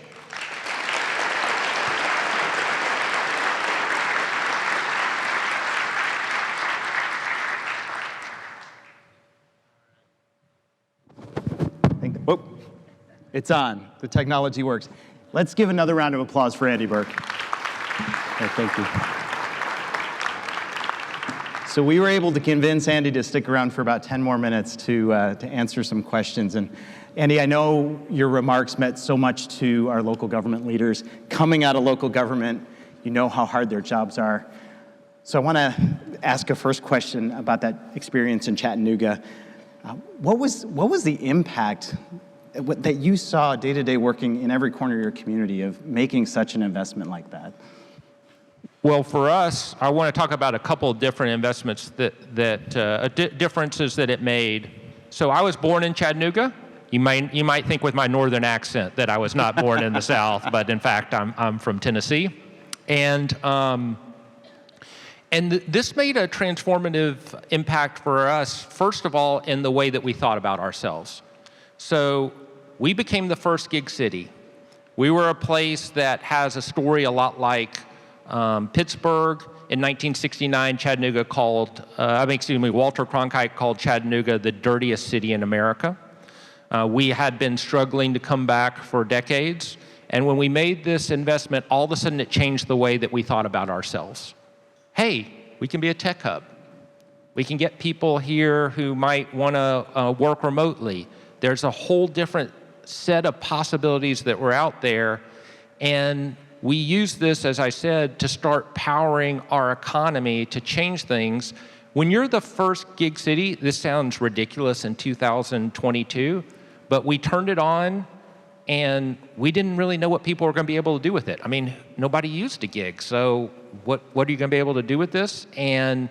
Whoop. It's on. The technology works. Let's give another round of applause for Andy Berke. Okay, thank you. So we were able to convince Andy to stick around for about 10 more minutes to answer some questions. And Andy, I know your remarks meant so much to our local government leaders. Coming out of local government, you know how hard their jobs are. So I want to ask a first question about that experience in Chattanooga. What was the impact that you saw day-to-day working in every corner of your community of making such an investment like that? Well, for us, I want to talk about a couple of different investments differences that it made. So I was born in Chattanooga. You might think with my northern accent that I was not born in the South, but in fact, I'm from Tennessee. And this made a transformative impact for us, first of all, in the way that we thought about ourselves. So we became the first gig city. We were a place that has a story a lot like Pittsburgh. In 1969, Walter Cronkite called Chattanooga the dirtiest city in America. We had been struggling to come back for decades. And when we made this investment, all of a sudden it changed the way that we thought about ourselves. Hey, we can be a tech hub. We can get people here who might want to work remotely. There's a whole different set of possibilities that were out there. And we use this, as I said, to start powering our economy to change things. When you're the first gig city, this sounds ridiculous in 2022, but we turned it on and we didn't really know what people were going to be able to do with it. I mean, nobody used a gig, so what are you going to be able to do with this? And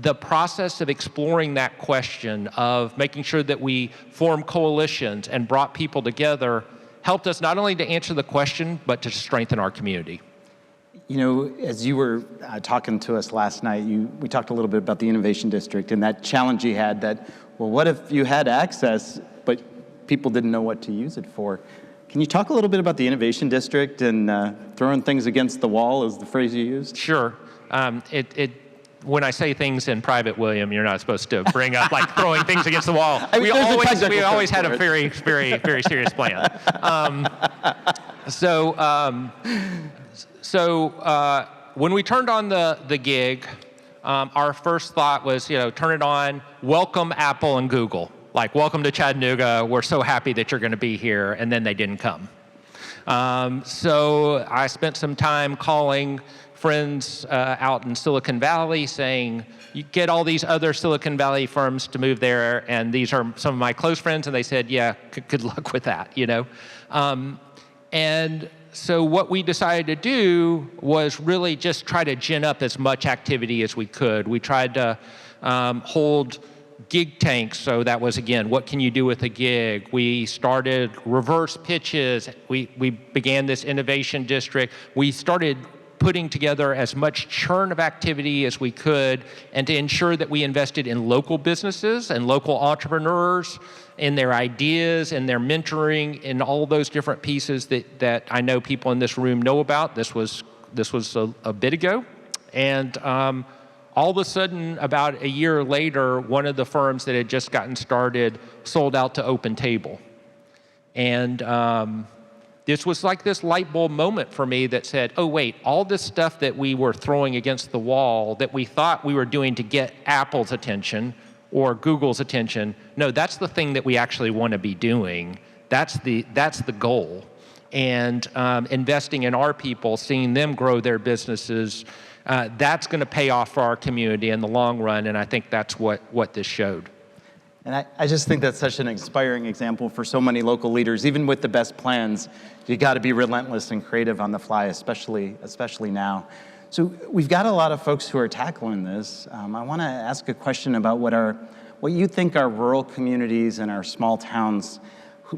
the process of exploring that question, of making sure that we formed coalitions and brought people together, helped us not only to answer the question, but to strengthen our community. You know, as you were talking to us last night, we talked a little bit about the Innovation District and that challenge you had that, well, what if you had access, but people didn't know what to use it for? Can you talk a little bit about the Innovation District and throwing things against the wall is the phrase you used? Sure. When I say things in private, William, you're not supposed to bring up like throwing things against the wall. I mean, we always had a very, very, very serious plan. When we turned on the gig, our first thought was, turn it on, welcome Apple and Google. Like, welcome to Chattanooga, we're so happy that you're going to be here, and then they didn't come. So I spent some time calling friends out in Silicon Valley saying, you get all these other Silicon Valley firms to move there, and these are some of my close friends, and they said, yeah, good luck with that, And so what we decided to do was really just try to gin up as much activity as we could. We tried to hold gig tanks, so that was, again, what can you do with a gig? We started reverse pitches. We began this innovation district. We started putting together as much churn of activity as we could, and to ensure that we invested in local businesses and local entrepreneurs, in their ideas and their mentoring, in all those different pieces that I know people in this room know about. This was a bit ago. And all of a sudden, about a year later, one of the firms that had just gotten started sold out to Open Table. And this was like this light bulb moment for me that said, oh wait, all this stuff that we were throwing against the wall that we thought we were doing to get Apple's attention or Google's attention, no, that's the thing that we actually want to be doing. That's the goal. And investing in our people, seeing them grow their businesses, that's going to pay off for our community in the long run, and I think that's what this showed. And I just think that's such an inspiring example for so many local leaders. Even with the best plans, you got to be relentless and creative on the fly, especially now. So we've got a lot of folks who are tackling this. I want to ask a question about what you think are rural communities and our small towns,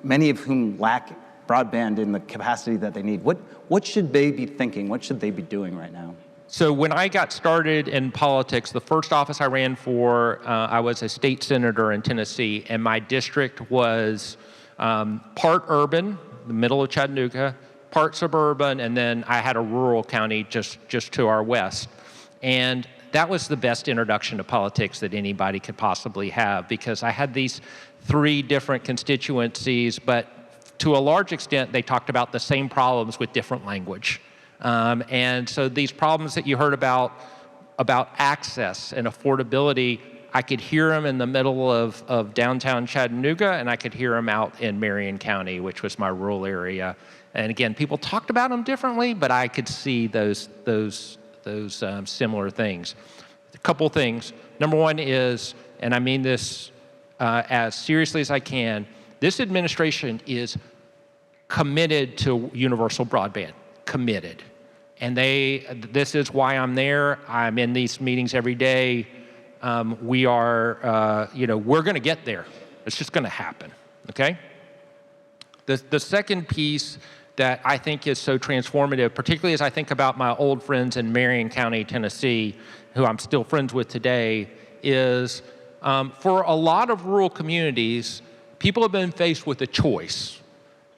many of whom lack broadband in the capacity that they need. What should they be thinking? What should they be doing right now? So when I got started in politics, the first office I ran for, I was a state senator in Tennessee, and my district was part urban, the middle of Chattanooga, part suburban, and then I had a rural county just to our west. And that was the best introduction to politics that anybody could possibly have, because I had these 3 different constituencies, but to a large extent, they talked about the same problems with different language. And so these problems that you heard about access and affordability, I could hear them in the middle of downtown Chattanooga, and I could hear them out in Marion County, which was my rural area. And again, people talked about them differently, but I could see those similar things. A couple things. Number one is, and I mean this as seriously as I can, this administration is committed to universal broadband. Committed. And this is why I'm there. I'm in these meetings every day. We are, we're going to get there. It's just going to happen, okay? The second piece that I think is so transformative, particularly as I think about my old friends in Marion County, Tennessee, who I'm still friends with today, is for a lot of rural communities, people have been faced with a choice.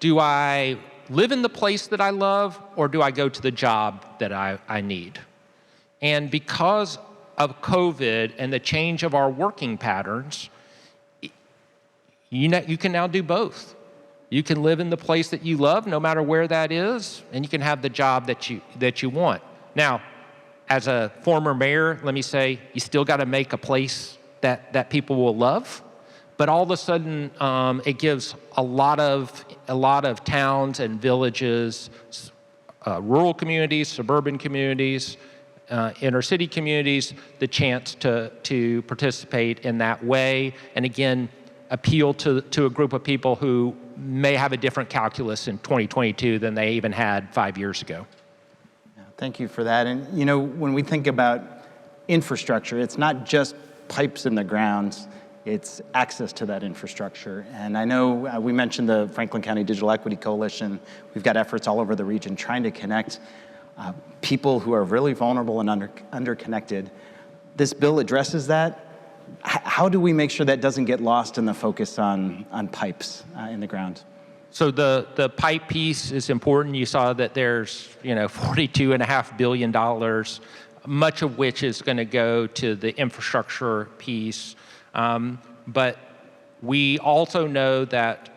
Do I live in the place that I love, or do I go to the job that I need? And because of COVID and the change of our working patterns, you can now do both. You can live in the place that you love, no matter where that is, and you can have the job that you want. Now, as a former mayor, let me say, you still got to make a place that people will love. But all of a sudden, it gives a lot of towns and villages, rural communities, suburban communities, inner city communities, the chance to participate in that way. And again, appeal to a group of people who may have a different calculus in 2022 than they even had 5 years ago. Thank you for that. And when we think about infrastructure, it's not just pipes in the ground, it's access to that infrastructure. And I know we mentioned the Franklin County Digital Equity Coalition. We've got efforts all over the region trying to connect people who are really vulnerable and underconnected. This bill addresses that. How do we make sure that doesn't get lost in the focus on pipes in the ground? So the pipe piece is important. You saw that there's $42.5 billion, much of which is going to go to the infrastructure piece. But we also know that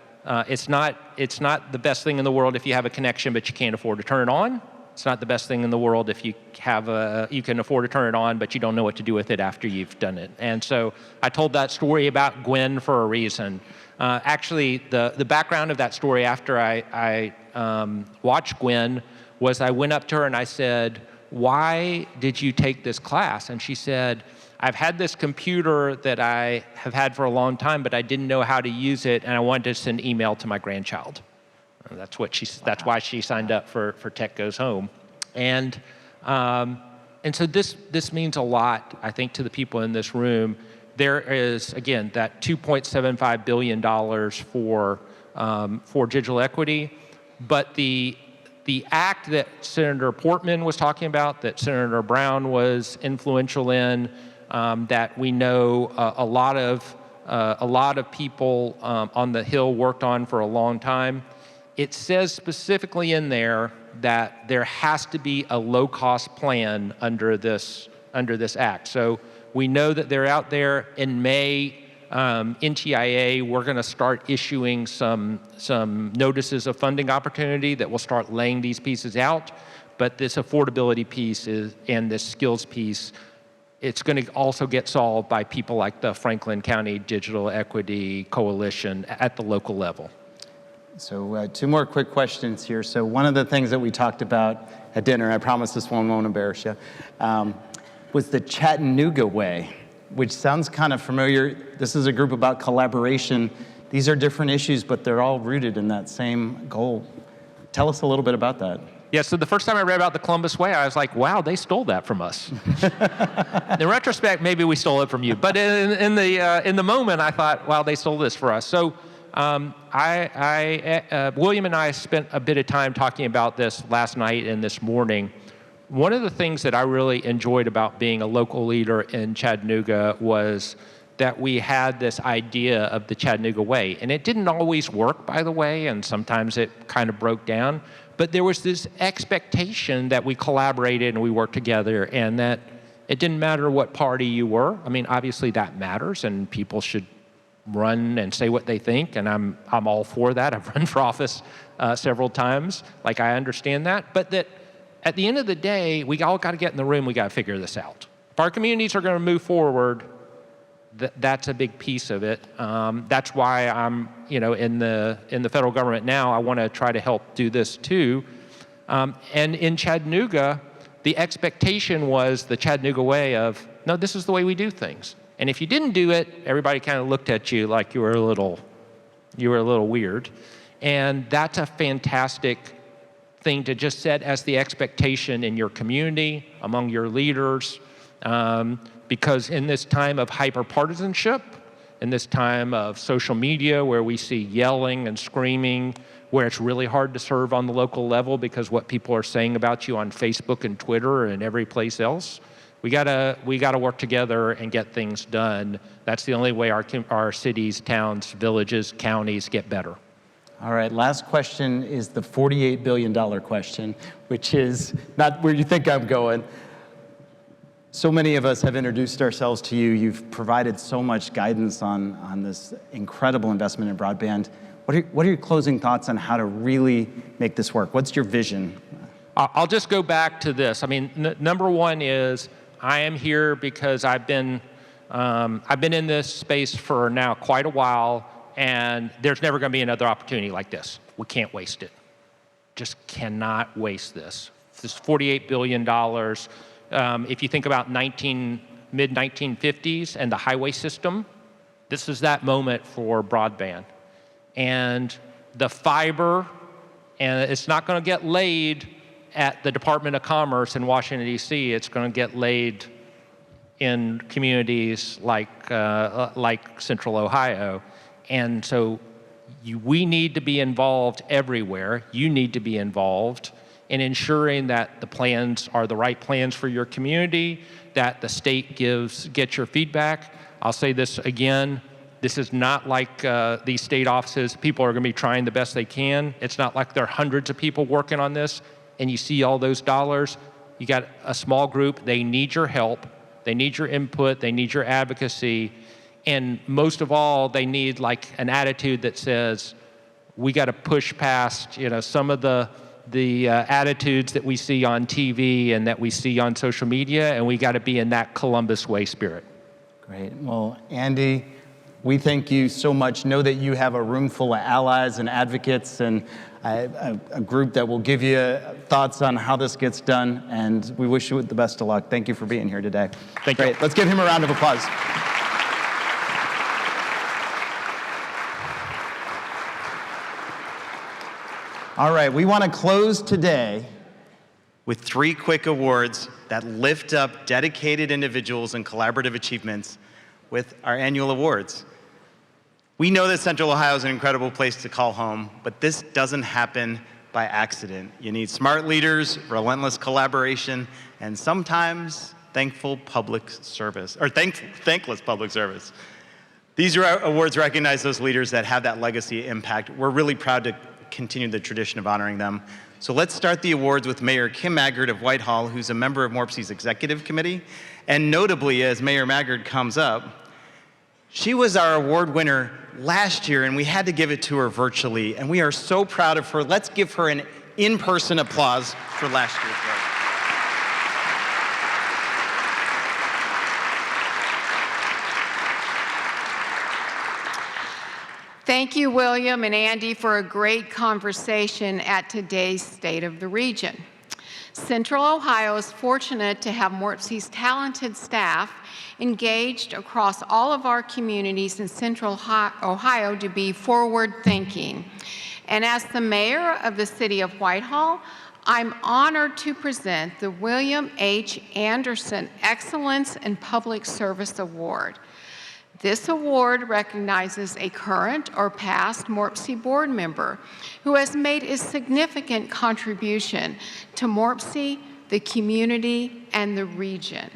it's not the best thing in the world if you have a connection but you can't afford to turn it on. It's not the best thing in the world if you can afford to turn it on, but you don't know what to do with it after you've done it. And so I told that story about Gwen for a reason. Actually, the background of that story after I watched Gwen was I went up to her and I said, "Why did you take this class?" And she said, "I've had this computer that I have had for a long time, but I didn't know how to use it, and I wanted to send email to my grandchild." That's why she signed up for Tech Goes Home. And so this means a lot, I think, to the people in this room. There is, again, that $2.75 billion for digital equity, but the act that Senator Portman was talking about, that Senator Brown was influential in, that we know a lot of people on the Hill worked on for a long time. It says specifically in there that there has to be a low-cost plan under this act. So we know that they're out there. In May, NTIA, we're going to start issuing some notices of funding opportunity that will start laying these pieces out. But this affordability piece and this skills piece, it's going to also get solved by people like the Franklin County Digital Equity Coalition at the local level. So 2 more quick questions here. So one of the things that we talked about at dinner, I promise this one won't embarrass you, was the Chattanooga way, which sounds kind of familiar. This is a group about collaboration. These are different issues, but they're all rooted in that same goal. Tell us a little bit about that. Yeah, so the first time I read about the Columbus Way, I was like, wow, they stole that from us. In retrospect, maybe we stole it from you. But in the moment, I thought, wow, they stole this for us. So William and I spent a bit of time talking about this last night and this morning. One of the things that I really enjoyed about being a local leader in Chattanooga was that we had this idea of the Chattanooga Way. And it didn't always work, by the way, and sometimes it kind of broke down. But there was this expectation that we collaborated and we worked together, and that it didn't matter what party you were. I mean, obviously that matters, and people should run and say what they think, and I'm all for that. I've run for office several times. Like, I understand that. But that at the end of the day, we all got to get in the room. We got to figure this out. If our communities are going to move forward, that's a big piece of it. That's why I'm, in the federal government now. I want to try to help do this too. And in Chattanooga, the expectation was the Chattanooga way of, no, this is the way we do things. And if you didn't do it, everybody kind of looked at you like you were a little weird. And that's a fantastic thing to just set as the expectation in your community, among your leaders, because in this time of hyper-partisanship, in this time of social media where we see yelling and screaming, where it's really hard to serve on the local level because what people are saying about you on Facebook and Twitter and every place else, we gotta work together and get things done. That's the only way our cities, towns, villages, counties get better. All right, last question is the $48 billion question, which is not where you think I'm going. So many of us have introduced ourselves to you. You've provided so much guidance on this incredible investment in broadband. What are your closing thoughts on how to really make this work? What's your vision? I'll just go back to this. I mean, number one is I am here because I've been in this space for now quite a while, and there's never going to be another opportunity like this. We can't waste it. Just cannot waste this. This $48 billion. If you think about mid-1950s and the highway system, this is that moment for broadband. And the fiber, and it's not going to get laid at the Department of Commerce in Washington, D.C. It's going to get laid in communities like Central Ohio. And so we need to be involved everywhere. You need to be involved in ensuring that the plans are the right plans for your community, that the state gets your feedback. I'll say this again. This is not like these state offices. People are going to be trying the best they can. It's not like there are hundreds of people working on this and you see all those dollars. You got a small group. They need your help. They need your input. They need your advocacy. And most of all, they need like an attitude that says, we got to push past, some of the attitudes that we see on TV and that we see on social media, and we got to be in that Columbus Way spirit. Great. Well, Andy, we thank you so much. Know that you have a room full of allies and advocates and a group that will give you thoughts on how this gets done, and we wish you the best of luck. Thank you for being here today. Thank you. Great. Let's give him a round of applause. All right, we want to close today with 3 quick awards that lift up dedicated individuals and collaborative achievements with our annual awards. We know that Central Ohio is an incredible place to call home, but this doesn't happen by accident. You need smart leaders, relentless collaboration, and sometimes thankless public service. These awards recognize those leaders that have that legacy impact. We're really proud to continue the tradition of honoring them. So let's start the awards with Mayor Kim Maggard of Whitehall, who's a member of MORPC's executive committee. And notably, as Mayor Maggard comes up, she was our award winner last year, and we had to give it to her virtually. And we are so proud of her. Let's give her an in-person applause for last year's work. Thank you, William and Andy, for a great conversation at today's State of the Region. Central Ohio is fortunate to have MORPC's talented staff engaged across all of our communities in Central Ohio to be forward-thinking. And as the mayor of the city of Whitehall, I'm honored to present the William H. Anderson Excellence in Public Service Award. This award recognizes a current or past MORPC board member who has made a significant contribution to MORPC, the community, and the region.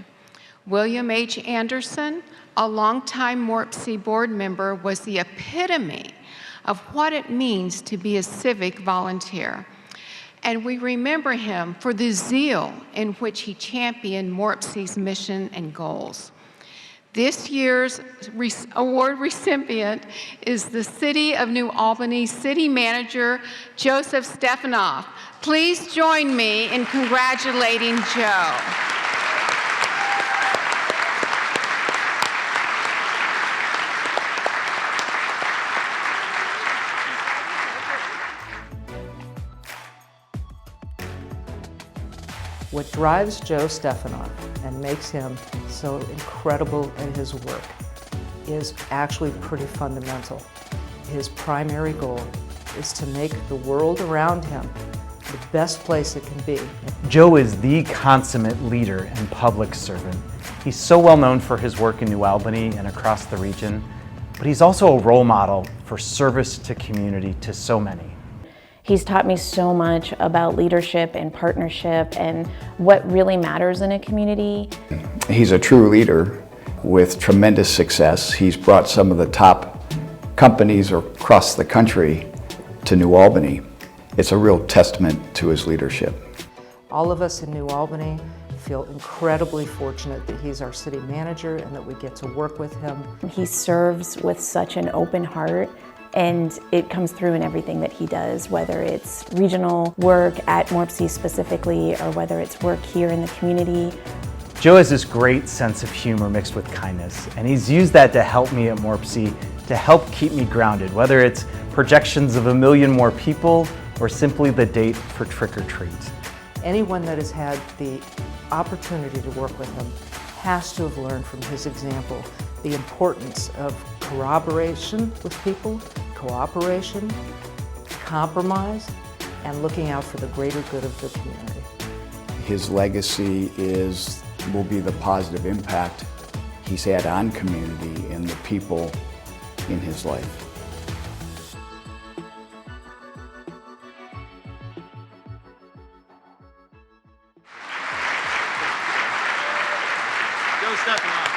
William H. Anderson, a longtime MORPC board member, was the epitome of what it means to be a civic volunteer. And we remember him for the zeal in which he championed MORPC's mission and goals. This year's award recipient is the City of New Albany City Manager, Joseph Stefanov. Please join me in congratulating Joe. What drives Joe Stefanov and makes him so incredible in his work is actually pretty fundamental. His primary goal is to make the world around him the best place it can be. Joe is the consummate leader and public servant. He's so well known for his work in New Albany and across the region, but he's also a role model for service to community to so many. He's taught me so much about leadership and partnership and what really matters in a community. He's a true leader with tremendous success. He's brought some of the top companies across the country to New Albany. It's a real testament to his leadership. All of us in New Albany feel incredibly fortunate that he's our city manager and that we get to work with him. He serves with such an open heart, and it comes through in everything that he does, whether it's regional work at MORPC specifically or whether it's work here in the community. Joe has this great sense of humor mixed with kindness, and he's used that to help me at MORPC to help keep me grounded, whether it's projections of 1 million more people or simply the date for trick or treat. Anyone that has had the opportunity to work with him has to have learned from his example the importance of corroboration with people, cooperation, compromise, and looking out for the greater good of the community. His legacy will be the positive impact he's had on community and the people in his life. Joe Stefanov.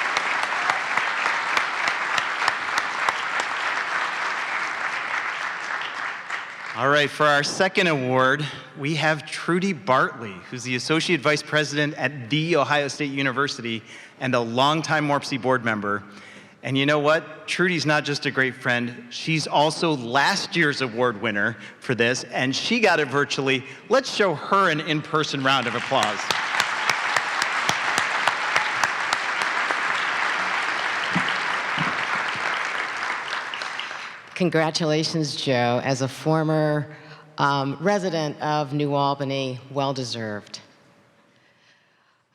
All right, for our second award, we have Trudy Bartley, who's the Associate Vice President at The Ohio State University and a longtime MORPC board member. And you know what? Trudy's not just a great friend, she's also last year's award winner for this, and she got it virtually. Let's show her an in-person round of applause. Congratulations, Joe. As a former resident of New Albany, well-deserved.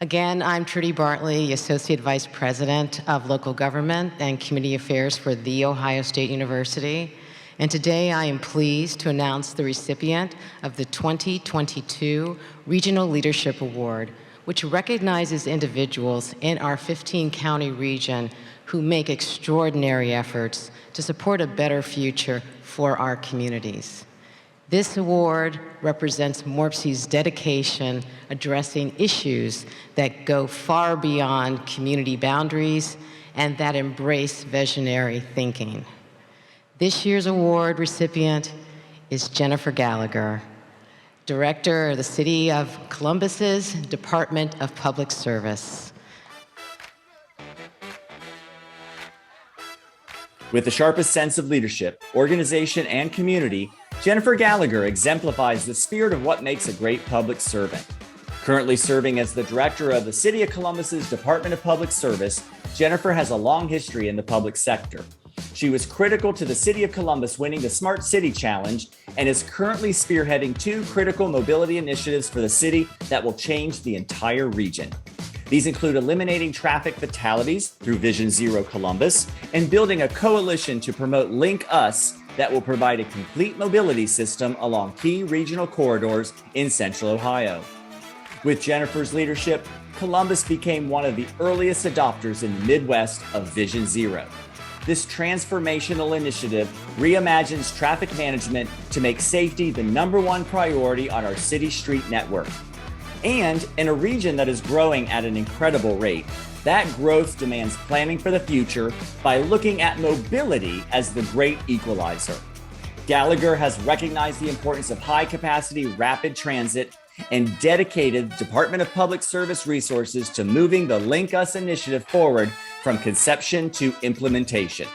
Again, I'm Trudy Bartley, Associate Vice President of Local Government and Community Affairs for The Ohio State University. And today I am pleased to announce the recipient of the 2022 Regional Leadership Award, which recognizes individuals in our 15-county region who make extraordinary efforts to support a better future for our communities. This award represents MORPC's dedication addressing issues that go far beyond community boundaries and that embrace visionary thinking. This year's award recipient is Jennifer Gallagher, Director of the City of Columbus's Department of Public Service. With the sharpest sense of leadership, organization, and community, Jennifer Gallagher exemplifies the spirit of what makes a great public servant. Currently serving as the director of the City of Columbus's Department of Public Service, Jennifer has a long history in the public sector. She was critical to the City of Columbus winning the Smart City Challenge and is currently spearheading 2 critical mobility initiatives for the city that will change the entire region. These include eliminating traffic fatalities through Vision Zero Columbus and building a coalition to promote Link Us that will provide a complete mobility system along key regional corridors in Central Ohio. With Jennifer's leadership, Columbus became one of the earliest adopters in the Midwest of Vision Zero. This transformational initiative reimagines traffic management to make safety the #1 priority on our city street network. And in a region that is growing at an incredible rate, that growth demands planning for the future by looking at mobility as the great equalizer. Gallagher has recognized the importance of high-capacity rapid transit and dedicated Department of Public Service resources to moving the Link Us initiative forward from conception to implementation.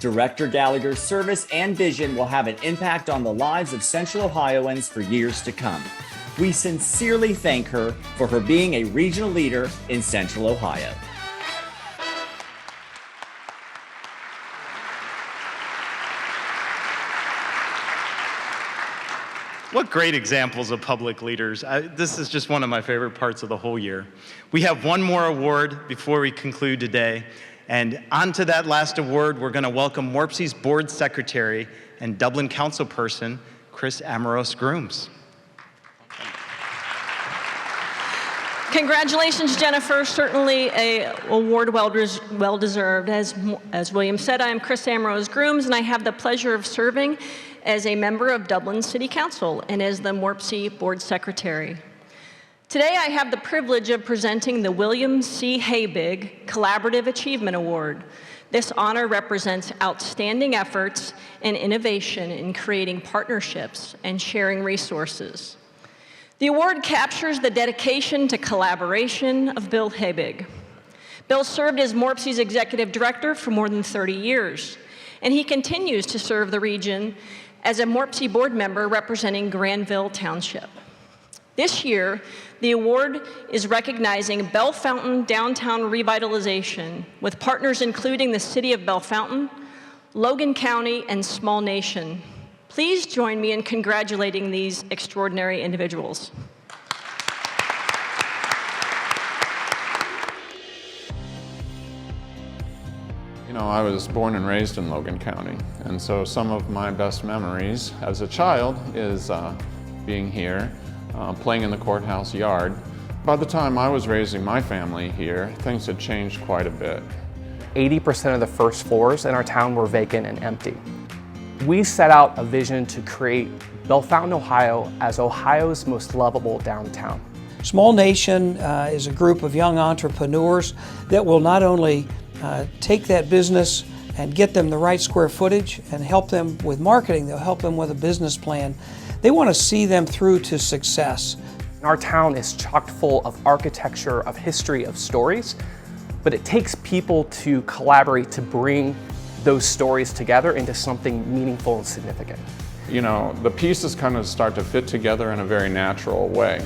Director Gallagher's service and vision will have an impact on the lives of Central Ohioans for years to come. We sincerely thank her for her being a regional leader in Central Ohio. What great examples of public leaders. This is just one of my favorite parts of the whole year. We have one more award before we conclude today. And on to that last award, we're going to welcome MORPC's board secretary and Dublin councilperson, Chris Amorose-Grooms. Congratulations, Jennifer. Certainly an award well-deserved. As William said, I am Chris Amorose-Grooms, and I have the pleasure of serving as a member of Dublin City Council and as the MORPC Board Secretary. Today, I have the privilege of presenting the William C. Haybig Collaborative Achievement Award. This honor represents outstanding efforts and innovation in creating partnerships and sharing resources. The award captures the dedication to collaboration of Bill Haybig. Bill served as MORPC's executive director for more than 30 years, and he continues to serve the region as a MORPC board member representing Granville Township. This year, the award is recognizing Bell Fountain downtown revitalization with partners including the City of Bell Fountain, Logan County, and Small Nation. Please join me in congratulating these extraordinary individuals. You know, I was born and raised in Logan County, and so some of my best memories as a child is being here, playing in the courthouse yard. By the time I was raising my family here, things had changed quite a bit. 80% of the first floors in our town were vacant and empty. We set out a vision to create Bell Fountain, Ohio as Ohio's most lovable downtown. Small Nation is a group of young entrepreneurs that will not only take that business and get them the right square footage and help them with marketing, they'll help them with a business plan. They want to see them through to success. Our town is chock full of architecture, of history, of stories, but it takes people to collaborate to bring those stories together into something meaningful and significant. You know, the pieces kind of start to fit together in a very natural way.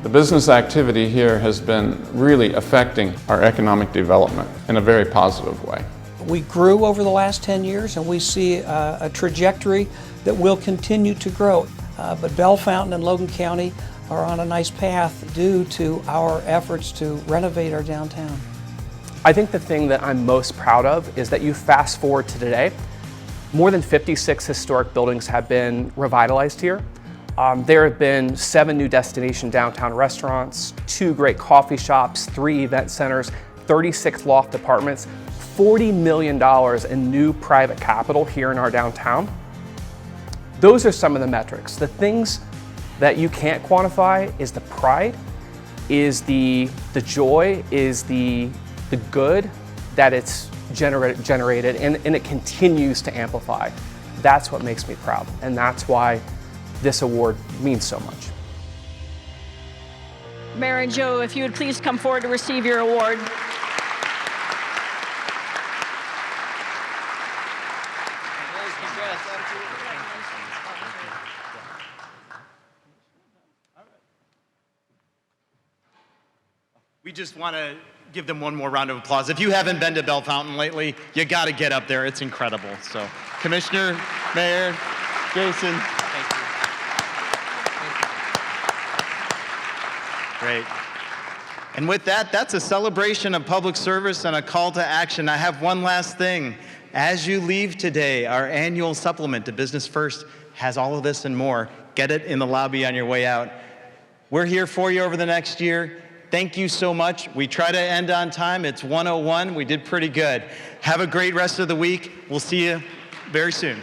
The business activity here has been really affecting our economic development in a very positive way. We grew over the last 10 years and we see a trajectory that will continue to grow. But Bell Fountain and Logan County are on a nice path due to our efforts to renovate our downtown. I think the thing that I'm most proud of is that you fast forward to today More than 56 historic buildings have been revitalized here. There have been 7 new destination downtown restaurants, 2 great coffee shops, 3 event centers, 36 loft apartments, $40 million in new private capital here in our downtown. Those are some of the metrics. The things that you can't quantify is the pride, is the joy, is the good that it's generated, and it continues to amplify. That's what makes me proud, and that's why this award means so much. Mayor and Joe, if you would please come forward to receive your award. We just want to give them one more round of applause. If you haven't been to Bell Fountain lately, you got to get up there. It's incredible. So, Commissioner, Mayor, Jason. Thank you. Great. And with that, that's a celebration of public service and a call to action. I have one last thing. As you leave today, our annual supplement to Business First has all of this and more. Get it in the lobby on your way out. We're here for you over the next year. Thank you so much. We try to end on time. It's 1:01. We did pretty good. Have a great rest of the week. We'll see you very soon.